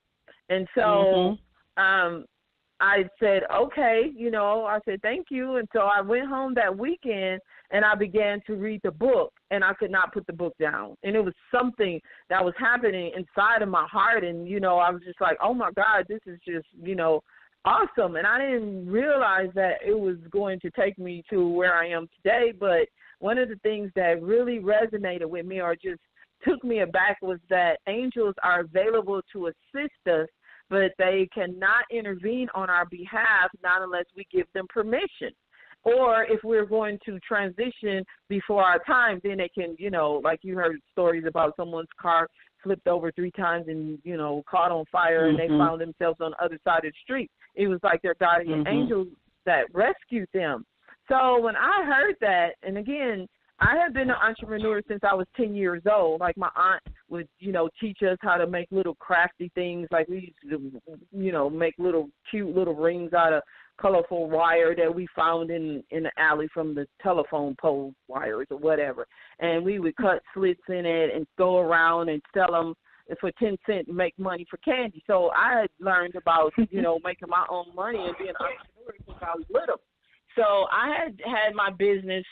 And so I said, okay, you know, I said, thank you. And so I went home that weekend and I began to read the book, and I could not put the book down. And it was something that was happening inside of my heart. And, you know, I was just like, oh my God, this is just, you know, awesome. And I didn't realize that it was going to take me to where I am today. But one of the things that really resonated with me or just took me aback was that angels are available to assist us, but they cannot intervene on our behalf, not unless we give them permission. Or if we're going to transition before our time, then they can, you know, like you heard stories about someone's car flipped over 3 times and, you know, caught on fire and they found themselves on the other side of the street. It was like their guardian angels that rescued them. So when I heard that, and again, I have been an entrepreneur since I was 10 years old. Like my aunt would, you know, teach us how to make little crafty things. Like we used to, you know, make little cute little rings out of colorful wire that we found in the alley from the telephone pole wires or whatever. And we would cut slits in it and go around and sell them for 10 cents and make money for candy. So I had learned about, you know, making my own money and being an entrepreneur since I was little. So I had my business,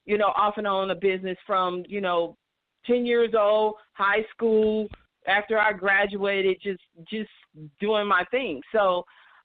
you know, off and on a business from, you know, 10 years old, high school, after I graduated, just doing my thing. So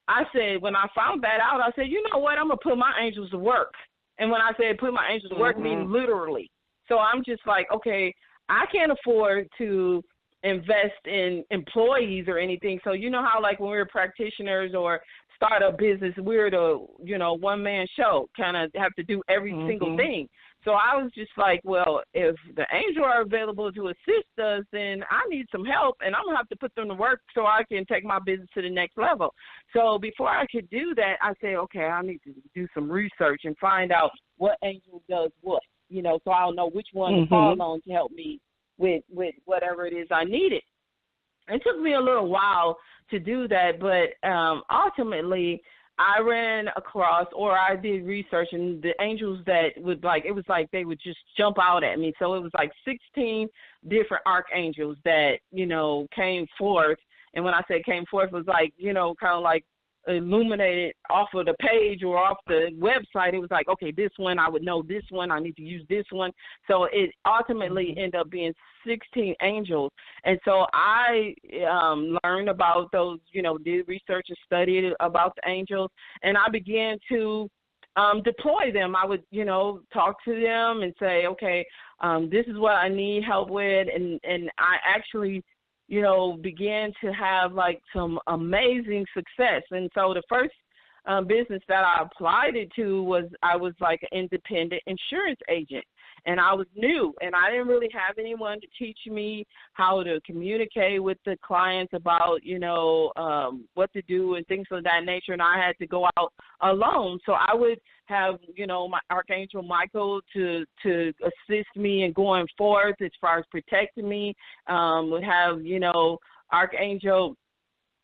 I said, when I found that out, I said, you know what, I'm going to put my angels to work. And when I said put my angels to work, I mean literally. So I'm just like, okay, I can't afford to invest in employees or anything. So you know how, like, when we're practitioners or start a business, we're the, you know, one-man show, kind of have to do every single thing. So I was just like, well, if the angels are available to assist us, then I need some help, and I'm going to have to put them to work so I can take my business to the next level. So before I could do that, I said, okay, I need to do some research and find out what angel does what, you know, so I'll know which one to call on to help me with whatever it is I needed. It took me a little while to do that, but ultimately I ran across, or I did research, and the angels that would, like, it was like they would just jump out at me. So it was like 16 different archangels that, you know, came forth. And when I say came forth, it was like, you know, kind of like illuminated off of the page or off the website. It was like, okay, this one, I would know this one, I need to use this one. So it ultimately ended up being 16 angels. And so I learned about those, you know, did research and studied about the angels, and I began to deploy them. I would, you know, talk to them and say, okay, this is what I need help with. And I actually, you know, began to have like some amazing success. And so the first business that I applied it to was, I was like an independent insurance agent. And I was new, and I didn't really have anyone to teach me how to communicate with the clients about, you know, what to do and things of that nature. And I had to go out alone. So I would have, you know, my Archangel Michael to assist me in going forth as far as protecting me. Would have, you know, Archangel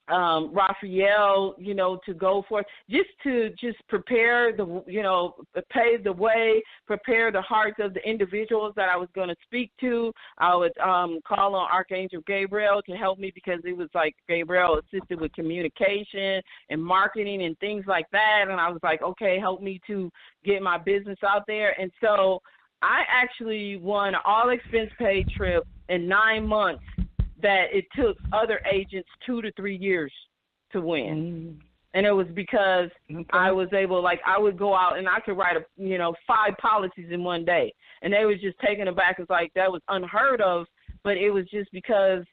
Raphael, you know, to go forth, just to prepare the, you know, pave the way, prepare the hearts of the individuals that I was going to speak to. I would call on Archangel Gabriel to help me, because it was like Gabriel assisted with communication and marketing and things like that. And I was like, okay, help me to get my business out there. And so I actually won an all-expense-paid trip in 9 months that it took other agents 2 to 3 years to win. And it was because I was able, like, I would go out and I could write, 5 policies in one day. And they was just taken aback. It's like that was unheard of, but it was just because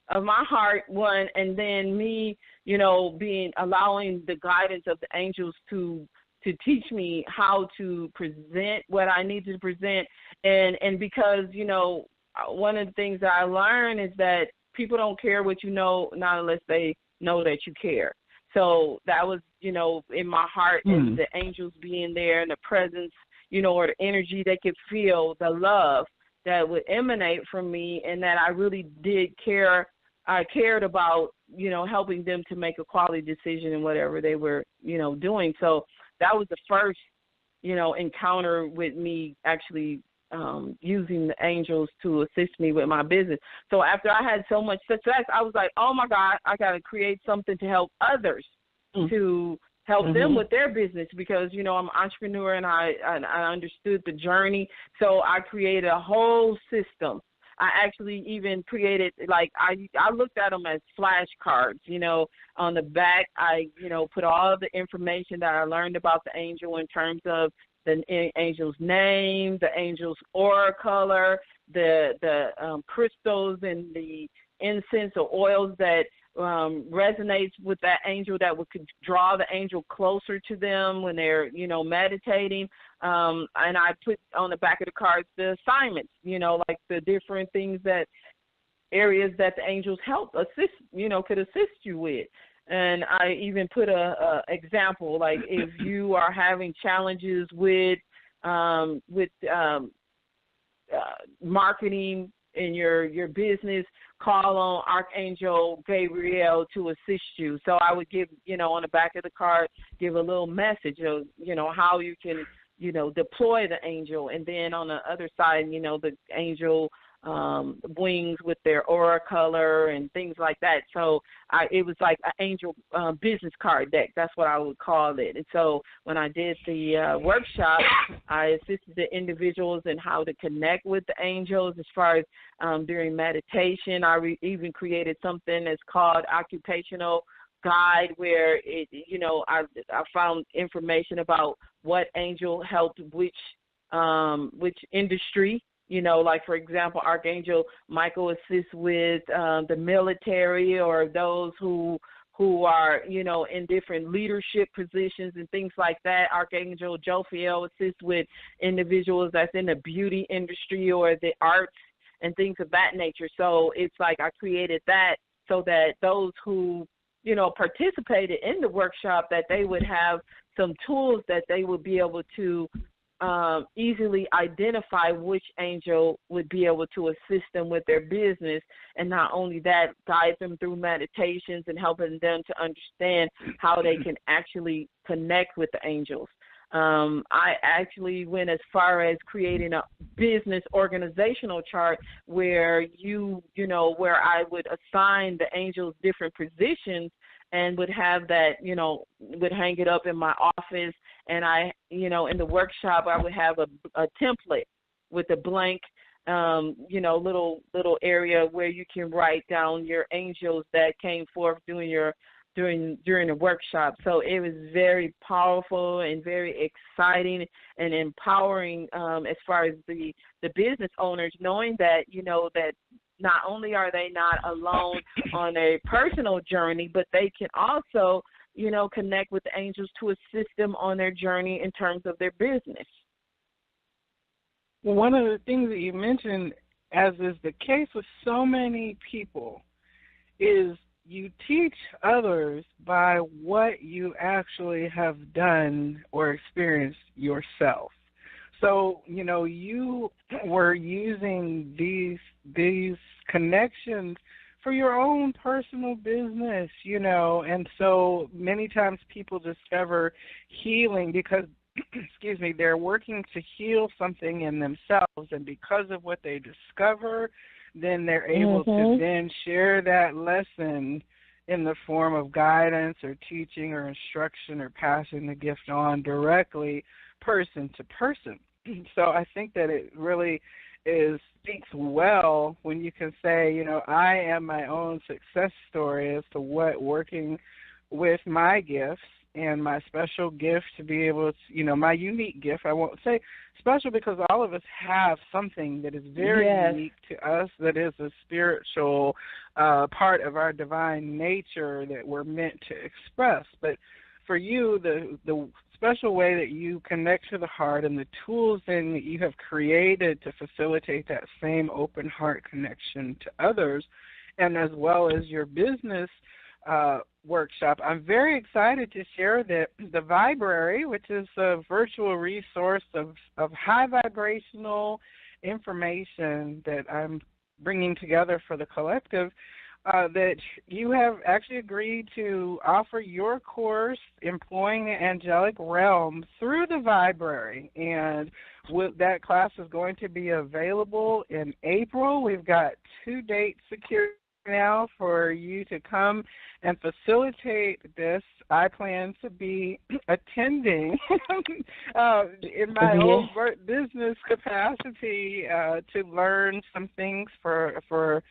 of my heart, one, and then me, you know, allowing the guidance of the angels to teach me how to present what I need to present. And because, you know, one of the things that I learned is that people don't care what you know, not unless they know that you care. So that was, in my heart, and the angels being there and the presence, or the energy, they could feel the love that would emanate from me, and that I really did care. I cared about, helping them to make a quality decision in whatever they were, doing. So that was the first, encounter with me actually using the angels to assist me with my business. So after I had so much success, I was like, oh, my God, I got to create something to help others, to help them with their business, because, I'm an entrepreneur, and I understood the journey. So I created a whole system. I actually even created, like, I looked at them as flashcards, on the back. I, put all of the information that I learned about the angel in terms of the angel's name, the angel's aura color, the crystals and the incense or oils that resonates with that angel, that could draw the angel closer to them when they're, meditating. And I put on the back of the cards the assignments, like the different things, areas that the angels help assist, could assist you with. And I even put a example, like if you are having challenges with marketing in your business, call on Archangel Gabriel to assist you. So I would give, on the back of the card, give a little message of, how you can, deploy the angel. And then on the other side, the angel wings with their aura color and things like that. So it was like an angel business card deck. That's what I would call it. And so when I did the workshop, I assisted the individuals in how to connect with the angels as far as during meditation. I even created something that's called occupational guide, where I found information about what angel helped which industry. Like, for example, Archangel Michael assists with the military, or those who are, in different leadership positions and things like that. Archangel Joelle assists with individuals that's in the beauty industry or the arts and things of that nature. So it's like I created that so that those who, participated in the workshop, that they would have some tools that they would be able to easily identify which angel would be able to assist them with their business. And not only that, guide them through meditations and helping them to understand how they can actually connect with the angels. I actually went as far as creating a business organizational chart where where I would assign the angels different positions, and would have that, would hang it up in my office. And I, in the workshop, I would have a template with a blank, little area where you can write down your angels that came forth during the workshop. So it was very powerful and very exciting and empowering as far as the business owners, knowing that, that not only are they not alone on a personal journey, but they can also, connect with the angels to assist them on their journey in terms of their business. Well, one of the things that you mentioned, as is the case with so many people, is you teach others by what you actually have done or experienced yourself. So, you were using these connections for your own personal business, and so many times people discover healing because, they're working to heal something in themselves, and because of what they discover, then they're able to then share that lesson in the form of guidance or teaching or instruction or passing the gift on directly person to person. So I think that it really speaks well when you can say, I am my own success story as to what working with my gifts and my special gift to be able to, my unique gift. I won't say special because all of us have something that is very unique to us, that is a spiritual part of our divine nature that we're meant to express. But for you, the special way that you connect to the heart and the tools then that you have created to facilitate that same open heart connection to others, and as well as your business workshop. I'm very excited to share that the Viberary, which is a virtual resource of high vibrational information that I'm bringing together for the collective, that you have actually agreed to offer your course, Employing the Angelic Realm, through the Viberary. And that class is going to be available in April. We've got 2 dates secured now for you to come and facilitate this. I plan to be attending in my own business capacity to learn some things for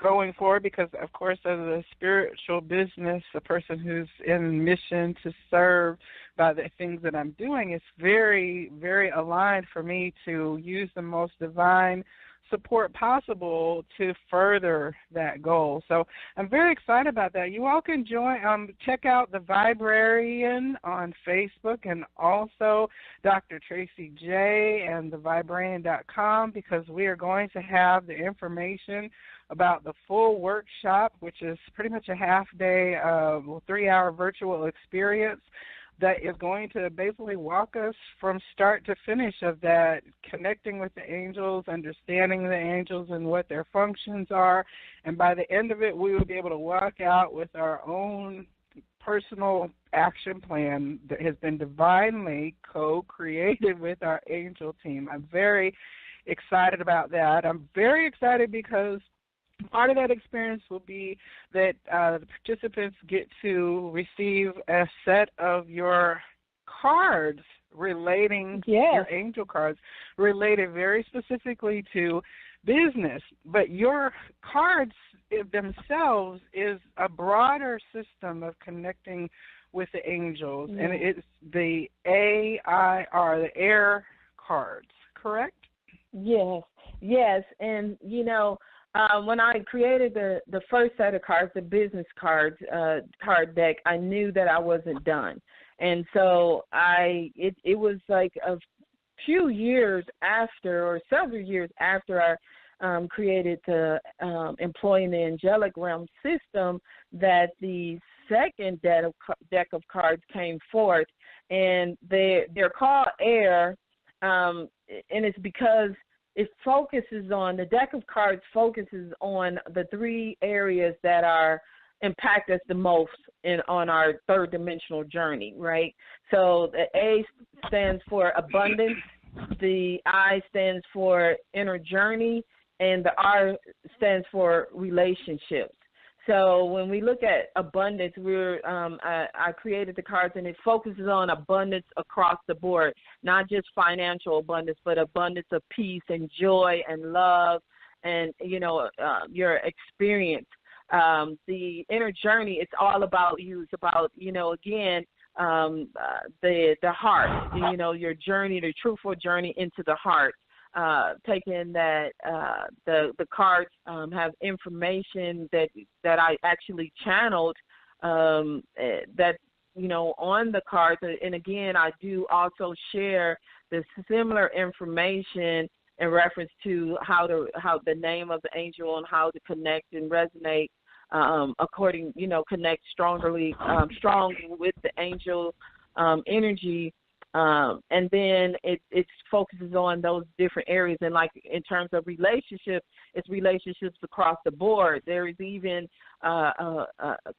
going forward, because of course as a spiritual business, a person who's in mission to serve by the things that I'm doing, it's very, very aligned for me to use the most divine support possible to further that goal. So I'm very excited about that. You all can check out the Viberarian on Facebook, and also Dr. Tracey J and the Viberarian.com, because we are going to have the information about the full workshop, which is pretty much a half-day, 3-hour virtual experience that is going to basically walk us from start to finish of that, connecting with the angels, understanding the angels and what their functions are. And by the end of it, we will be able to walk out with our own personal action plan that has been divinely co-created with our angel team. I'm very excited about that. I'm very excited because part of that experience will be that the participants get to receive a set of your cards relating, your angel cards, related very specifically to business. But your cards themselves is a broader system of connecting with the angels, and it's the AIR, the air cards, correct? Yes, and when I created the first set of cards, the business cards, card deck, I knew that I wasn't done. And so it was like a few years after, or several years after I created the Employing the Angelic Realm system, that the second deck of cards came forth. And they're called AIR, and it's because it focuses on, the deck of cards focuses on the 3 areas that impact us the most on our third dimensional journey, right? So the A stands for abundance, the I stands for inner journey, and the R stands for relationships. So when we look at abundance, I created the cards, and it focuses on abundance across the board, not just financial abundance, but abundance of peace and joy and love and, your experience. The inner journey, it's all about you. It's about, again, the heart, your journey, the truthful journey into the heart. Taking that the cards have information that I actually channeled that on the cards, and again I do also share the similar information in reference to how the name of the angel and how to connect and resonate according, connect strong with the angel energy. And then it focuses on those different areas. And like in terms of relationships, it's relationships across the board. There is even a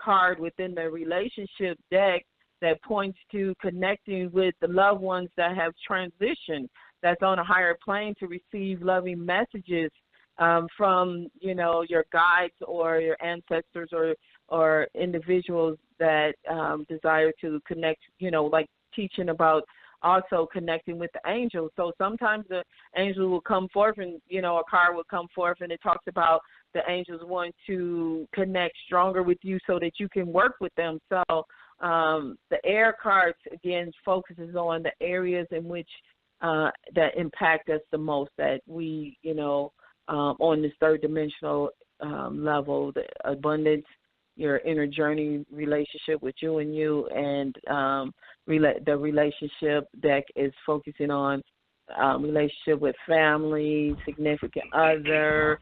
card within the relationship deck that points to connecting with the loved ones that have transitioned, that's on a higher plane, to receive loving messages from, your guides or your ancestors or individuals that desire to connect, like teaching about also connecting with the angels. So sometimes the angel will come forth and, a card will come forth and it talks about the angels want to connect stronger with you so that you can work with them. So the air cards, again, focuses on the areas in which that impact us the most, that we, on this third dimensional level, the abundance, your inner journey relationship with you and you, and the relationship deck is focusing on relationship with family, significant other,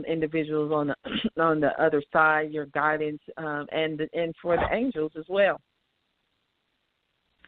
individuals on the on the other side, your guidance, and for the angels as well.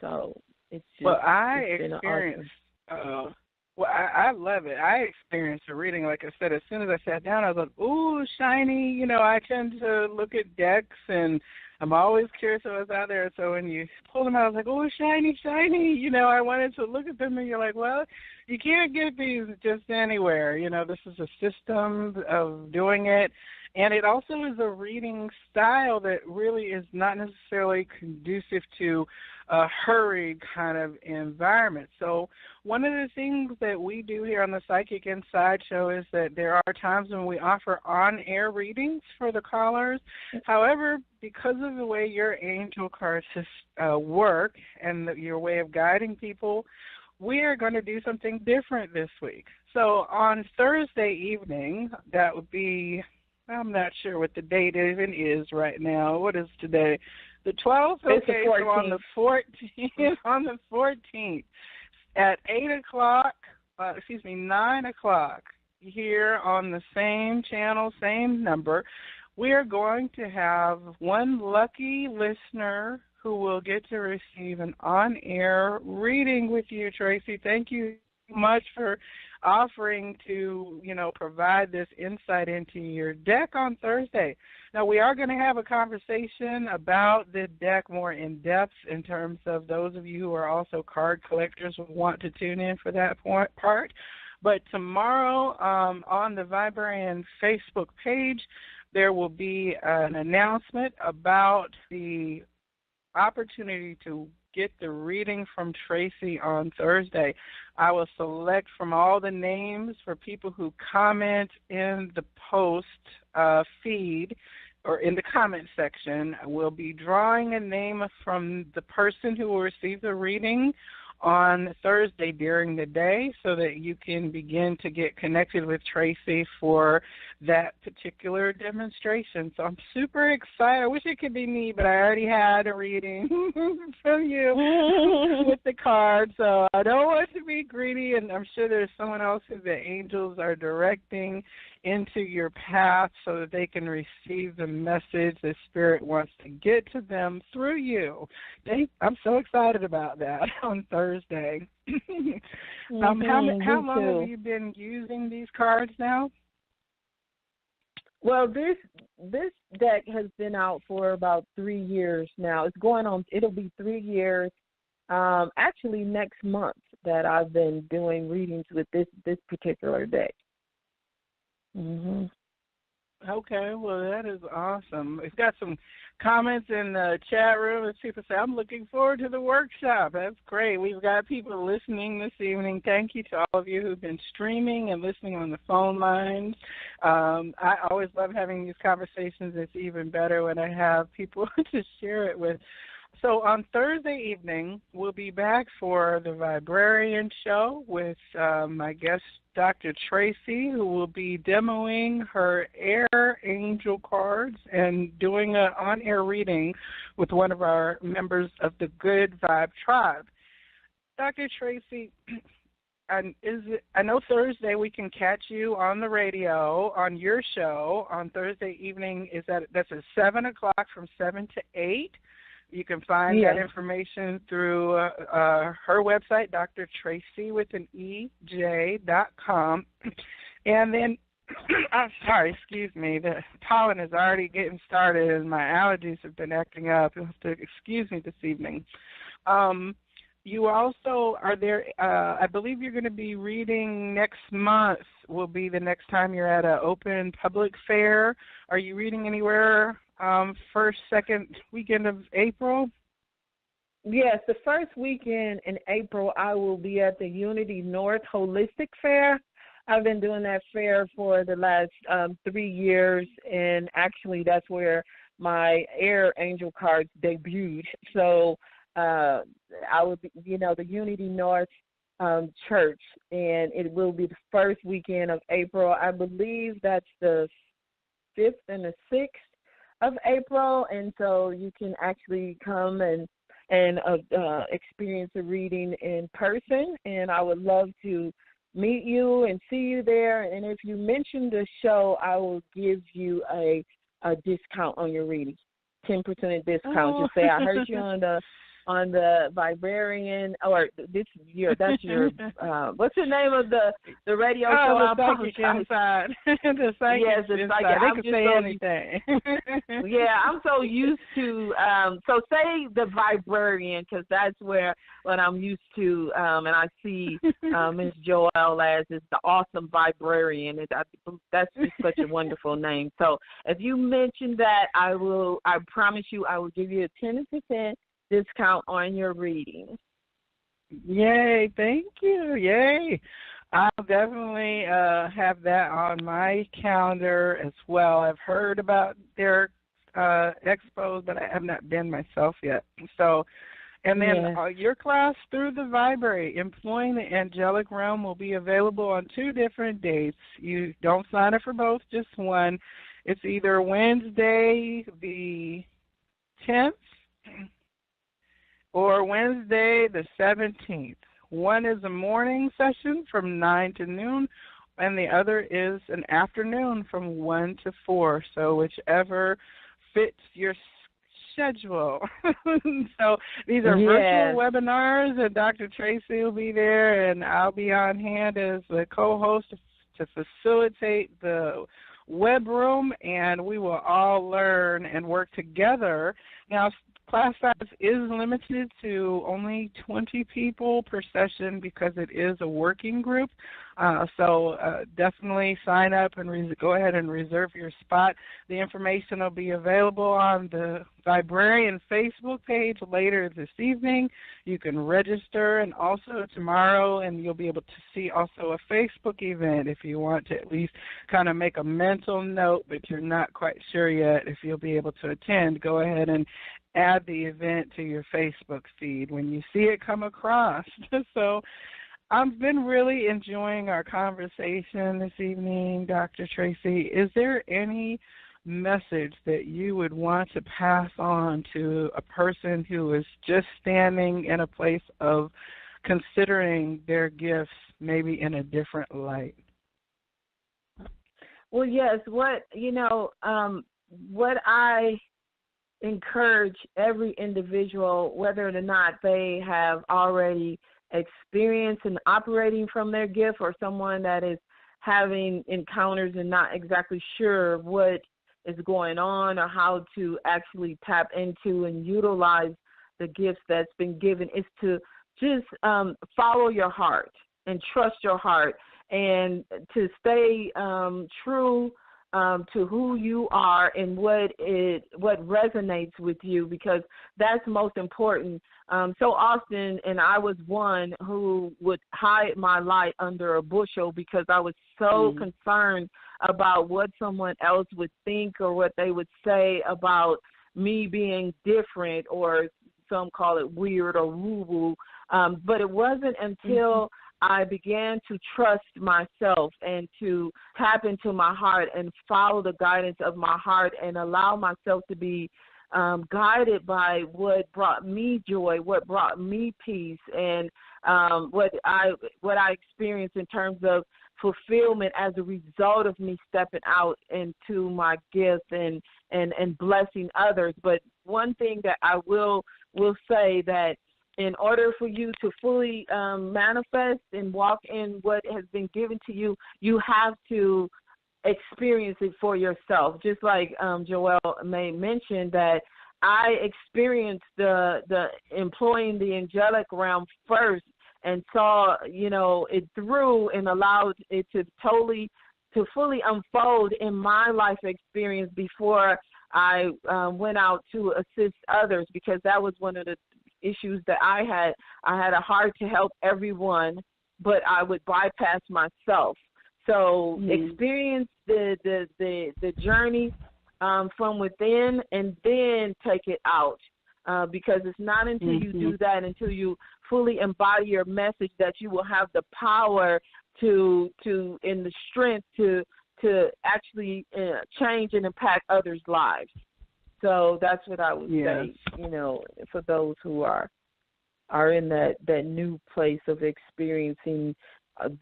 So it's just, well, I it's experienced. awesome. Well, I love it. I experienced a reading. Like I said, as soon as I sat down, I was like, "Ooh, shiny!" You know, I tend to look at decks, and I'm always curious what's out there. So when you pulled them out, I was like, "Oh, shiny, shiny!" You know, I wanted to look at them, and you're like, "Well, you can't get these just anywhere." You know, this is a system of doing it, and it also is a reading style that really is not necessarily conducive to a hurried kind of environment. So one of the things that we do here on the Psychic Inside Show is that there are times when we offer on-air readings for the callers. However, because of the way your angel cards work and your way of guiding people, we are going to do something different this week. So on Thursday evening, that would be, I'm not sure what the date even is right now. What is today? The 12th? It's Okay, the 14th. so on the 14th, on the 14th at 8 o'clock, 9 o'clock, here on the same channel, same number, we are going to have one lucky listener who will get to receive an on-air reading with you, Tracey. Thank you so much for offering to, provide this insight into your deck on Thursday. Now, we are going to have a conversation about the deck more in depth in terms of those of you who are also card collectors who want to tune in for that part. But tomorrow on the Viberarian Facebook page, there will be an announcement about the opportunity to get the reading from Tracey on Thursday. I will select from all the names for people who comment in the post feed or in the comment section. We'll be drawing a name from the person who will receive the reading on Thursday during the day so that you can begin to get connected with Tracey for that particular demonstration. So I'm super excited. I wish it could be me, but I already had a reading from you with the card, so I don't want to be greedy, and I'm sure there's someone else who the angels are directing into your path so that they can receive the message the Spirit wants to get to them through you. I'm so excited about that on Thursday. How long have you been using these cards now? Well, this deck has been out for about 3 years now. It'll be 3 years, actually next month, that I've been doing readings with this particular deck. Mm-hmm. Okay, well, that is awesome. It's got some comments in the chat room as people say, I'm looking forward to the workshop. That's great. We've got people listening this evening. Thank you to all of you who've been streaming and listening on the phone lines. I always love having these conversations. It's even better when I have people to share it with. So on Thursday evening, we'll be back for the Viberarian show with my guest, Dr. Tracey, who will be demoing her air angel cards and doing an on-air reading with one of our members of the Good Vibe Tribe. Dr. Tracey, I know Thursday we can catch you on the radio on your show on Thursday evening. That's at 7 o'clock from 7 to 8. You can find that information through her website, drtracey.com. And then, I'm sorry, excuse me, the pollen is already getting started and my allergies have been acting up. You'll have to excuse me this evening. You also are there, I believe you're going to be reading next month will be the next time you're at an open public fair. Are you reading anywhere first, second weekend of April? Yes, the first weekend in April I will be at the Unity North Holistic Fair. I've been doing that fair for the last 3 years, and actually that's where my air angel cards debuted. So I would be, the Unity North Church, and it will be the first weekend of April. I believe that's the 5th and the 6th of April, and so you can actually come and and experience a reading in person, and I would love to meet you and see you there. And if you mention the show, I will give you a discount on your reading, 10% discount. Oh. Just say I heard you on the Viberarian, or that's your what's the name of the radio show? The Psychic Inside. The Psychic Yes, the Inside. Psychic. They can say anything. Yeah, I'm so used to. So say the Viberarian, because that's what I'm used to, and I see Miss Joelle as is the awesome Viberarian. That's just such a wonderful name. So if you mention that, I promise you, I will give you a 10% discount on your reading. Yay, thank you. Yay. I'll definitely have that on my calendar as well. I've heard about their expos, but I have not been myself yet. So, and then your class through the Viberary, Employing the Angelic Realm, will be available on 2 different dates. You don't sign up for both, just one. It's either Wednesday the 10th or Wednesday the 17th. One is a morning session from 9 to noon, and the other is an afternoon from 1 to 4, so whichever fits your schedule. So these are virtual webinars, and Dr. Tracey will be there, and I'll be on hand as the co-host to facilitate the web room, and we will all learn and work together. Now, class size is limited to only 20 people per session because it is a working group. So definitely sign up and go ahead and reserve your spot. The information will be available on the Viberarian Facebook page later this evening. You can register, and also tomorrow, and you'll be able to see also a Facebook event if you want to at least kind of make a mental note, but you're not quite sure yet if you'll be able to attend. Go ahead and add the event to your Facebook feed when you see it come across. So I've been really enjoying our conversation this evening, Dr. Tracey. Is there any message that you would want to pass on to a person who is just standing in a place of considering their gifts maybe in a different light? Well, yes. What I encourage every individual, whether or not they have already experienced and operating from their gift, or someone that is having encounters and not exactly sure what is going on or how to actually tap into and utilize the gifts that's been given, is to just follow your heart and trust your heart, and to stay true to who you are and what resonates with you, because that's most important. So often, and I was one who would hide my light under a bushel because I was so concerned about what someone else would think or what they would say about me being different, or some call it weird or woo-woo. But it wasn't until I began to trust myself and to tap into my heart and follow the guidance of my heart and allow myself to be guided by what brought me joy, what brought me peace, and what I experienced in terms of fulfillment as a result of me stepping out into my gift and blessing others. But one thing that I will say, that in order for you to fully manifest and walk in what has been given to you, you have to experience it for yourself. Just like Joelle may mention, that I experienced the employing the angelic realm first, and saw it through and allowed it to fully unfold in my life experience before I went out to assist others, because that was one of the issues that I had. I had a heart to help everyone, but I would bypass myself. So experience the journey from within, and then take it out, because it's not until you do that, until you fully embody your message, that you will have the power and the strength to actually change and impact others' lives. So that's what I would Yes. say, for those who are in that new place of experiencing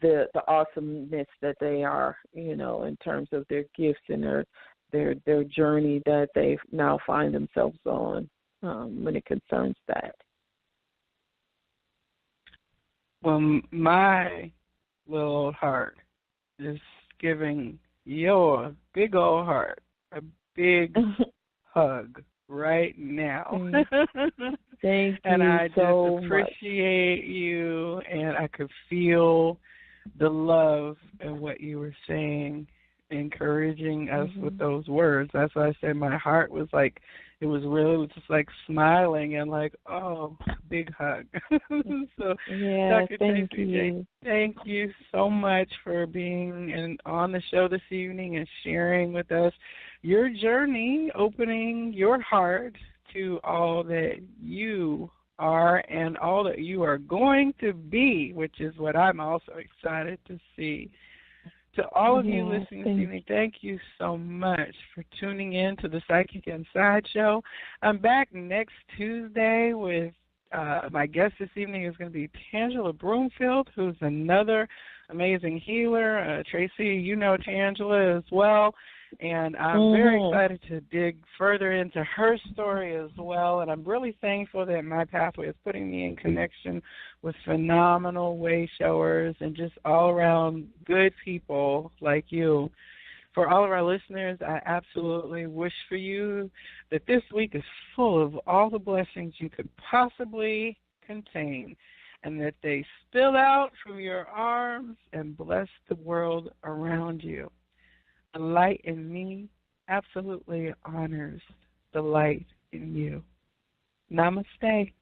the awesomeness that they are, in terms of their gifts and their journey that they now find themselves on, when it concerns that. Well, my little old heart is giving your big old heart a big hug right now. Thank you And I so just appreciate you, and I could feel the love in what you were saying, encouraging us with those words. That's why I said my heart was like, it was just like smiling and like, oh, big hug. So, yeah, Dr. thank Tracey you. J, thank you so much for being on the show this evening and sharing with us your journey, opening your heart to all that you are and all that you are going to be, which is what I'm also excited to see. To all of you listening this evening, thank you so much for tuning in to the Psychic Inside Show. I'm back next Tuesday with my guest this evening is going to be Tangela Broomfield, who's another amazing healer. Tracey, you know Tangela as well. And I'm very excited to dig further into her story as well. And I'm really thankful that my pathway is putting me in connection with phenomenal way showers and just all-around good people like you. For all of our listeners, I absolutely wish for you that this week is full of all the blessings you could possibly contain, and that they spill out from your arms and bless the world around you. The light in me absolutely honors the light in you. Namaste.